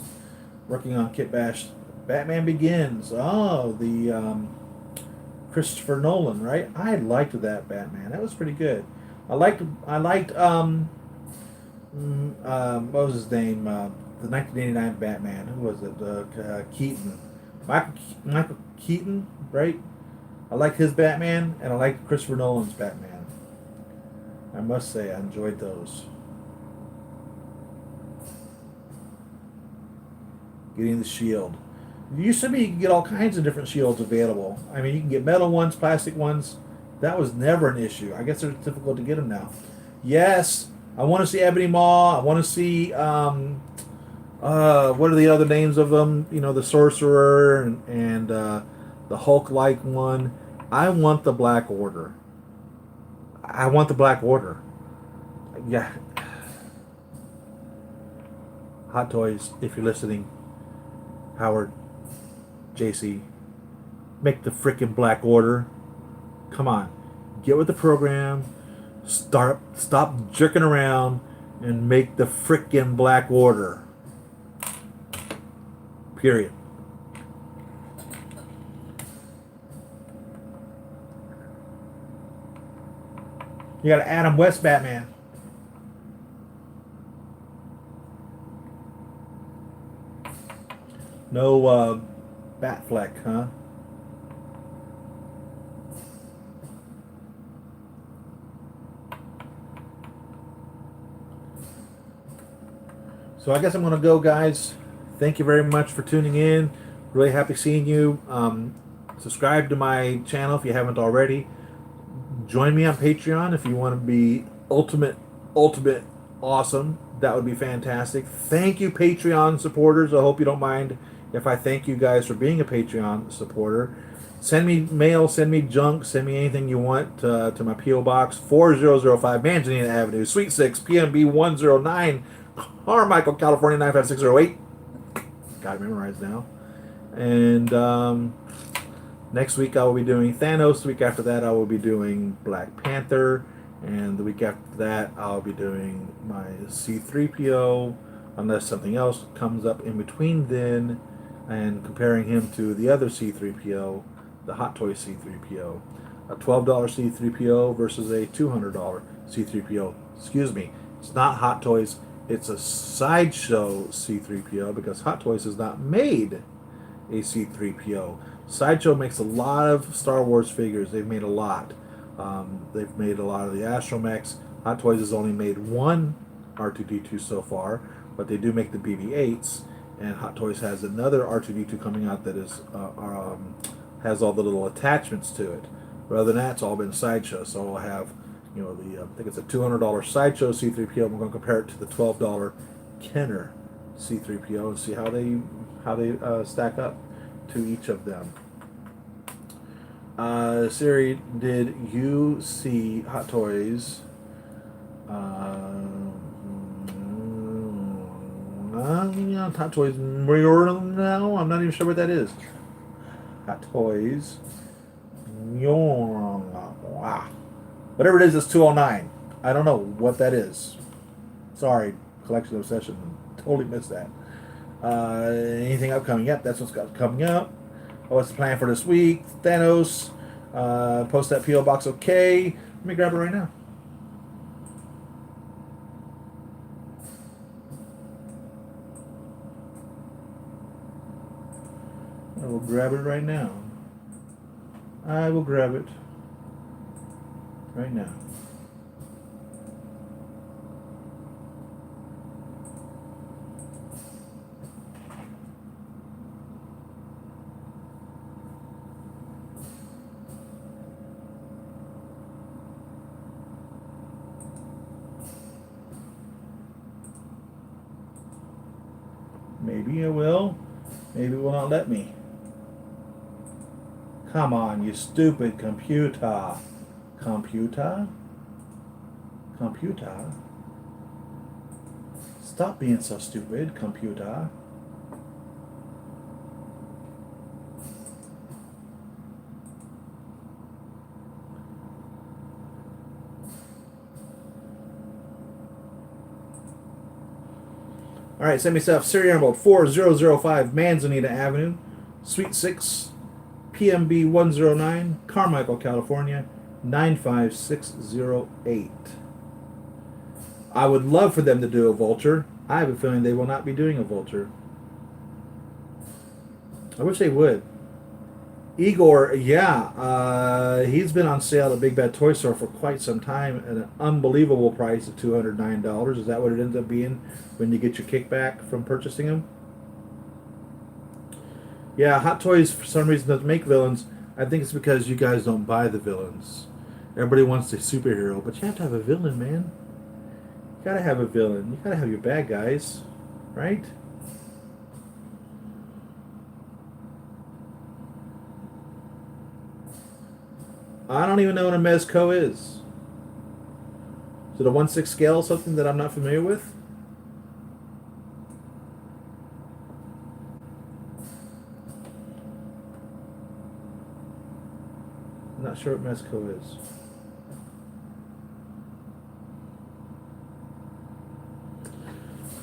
Working on kit bash. Batman Begins. Oh, the Christopher Nolan, right? I liked that Batman. That was pretty good. I liked what was his name? The 1989 Batman. Who was it? Keaton. Michael Keaton, right? I liked his Batman, and I liked Christopher Nolan's Batman. I must say, I enjoyed those. Getting the shield. It used to be you can get all kinds of different shields available. I mean, you can get metal ones, plastic ones. That was never an issue. I guess they're difficult to get them now. Yes, I want to see Ebony Maw. I want to see, what are the other names of them? You know, the Sorcerer and the Hulk-like one. I want the Black Order. I want the Black Order. Yeah. Hot Toys, if you're listening. Howard, JC, make the frickin' Black Order. Come on, get with the program. Stop jerking around and make the frickin' Black Order. Period. You got Adam West Batman. No Batfleck, huh? So I guess I'm going to go, guys. Thank you very much for tuning in. Really happy seeing you. Subscribe to my channel if you haven't already. Join me on Patreon if you want to be ultimate awesome. That would be fantastic. Thank you, Patreon supporters. I hope you don't mind if I thank you guys for being a Patreon supporter. Send me mail, send me junk, send me anything you want to my P.O. Box 4005 Manzanita Avenue, Suite 6, PMB 109, Carmichael, California 95608. Got it memorized now. And next week I will be doing Thanos. The week after that I will be doing Black Panther. And the week after that I'll be doing my C3PO, unless something else comes up in between then, and comparing him to the other C3PO, the Hot Toy C3PO. A $12 C3PO versus a $200 C3PO. Excuse me, it's not Hot Toys, it's a Sideshow C3PO, because Hot Toys has not made a C3PO. Sideshow makes a lot of Star Wars figures. They've made a lot. They've made a lot of the Astromechs. Hot Toys has only made one R2-D2 so far, but they do make the BB-8s, and Hot Toys has another R2-D2 coming out that is has all the little attachments to it. But other than that, it's all been Sideshow. So we'll have, you know, the I think it's a $200 Sideshow C3PO. And we're going to compare it to the $12 Kenner C3PO and see how they stack up to each of them. Siri, did you see Hot Toys? Hot Toys. No, I'm not even sure what that is. Hot Toys. Whatever it is, it's 209. I don't know what that is. Sorry, Collection Obsession. Totally missed that. Anything upcoming? Yep, that's what's got coming up. What's the plan for this week? Thanos. Post that P.O. box, okay. Let me grab it right now. I will grab it right now. I will grab it right now. Maybe it will. Maybe it will not let me. Come on, you stupid computer. Computer? Computer? Stop being so stupid, computer. Alright, send me stuff. Siri Emerald, 4005 Manzanita Avenue, Suite 6, PMB 109, Carmichael, California, 95608. I would love for them to do a Vulture. I have a feeling they will not be doing a Vulture. I wish they would. Igor, yeah, he's been on sale at Big Bad Toy Store for quite some time at an unbelievable price of $209. Is that what it ends up being when you get your kickback from purchasing them? Yeah, Hot Toys for some reason doesn't make villains. I think it's because you guys don't buy the villains. Everybody wants a superhero, but you have to have a villain, man. You gotta have a villain. You gotta have your bad guys, right? I don't even know what a Mezco is. Is it a 1/6 scale, something that I'm not familiar with? I'm not sure what Mezco is.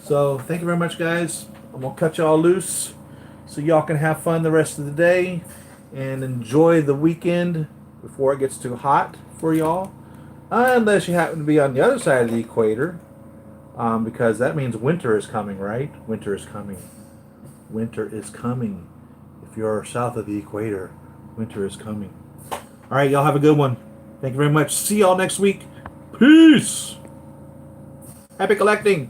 So, thank you very much, guys. I'm going to cut y'all loose so y'all can have fun the rest of the day and enjoy the weekend before it gets too hot for y'all. Unless you happen to be on the other side of the equator, because that means winter is coming, right? Winter is coming. Winter is coming. If you're south of the equator, winter is coming. All right, y'all have a good one. Thank you very much. See y'all next week. Peace. Happy collecting.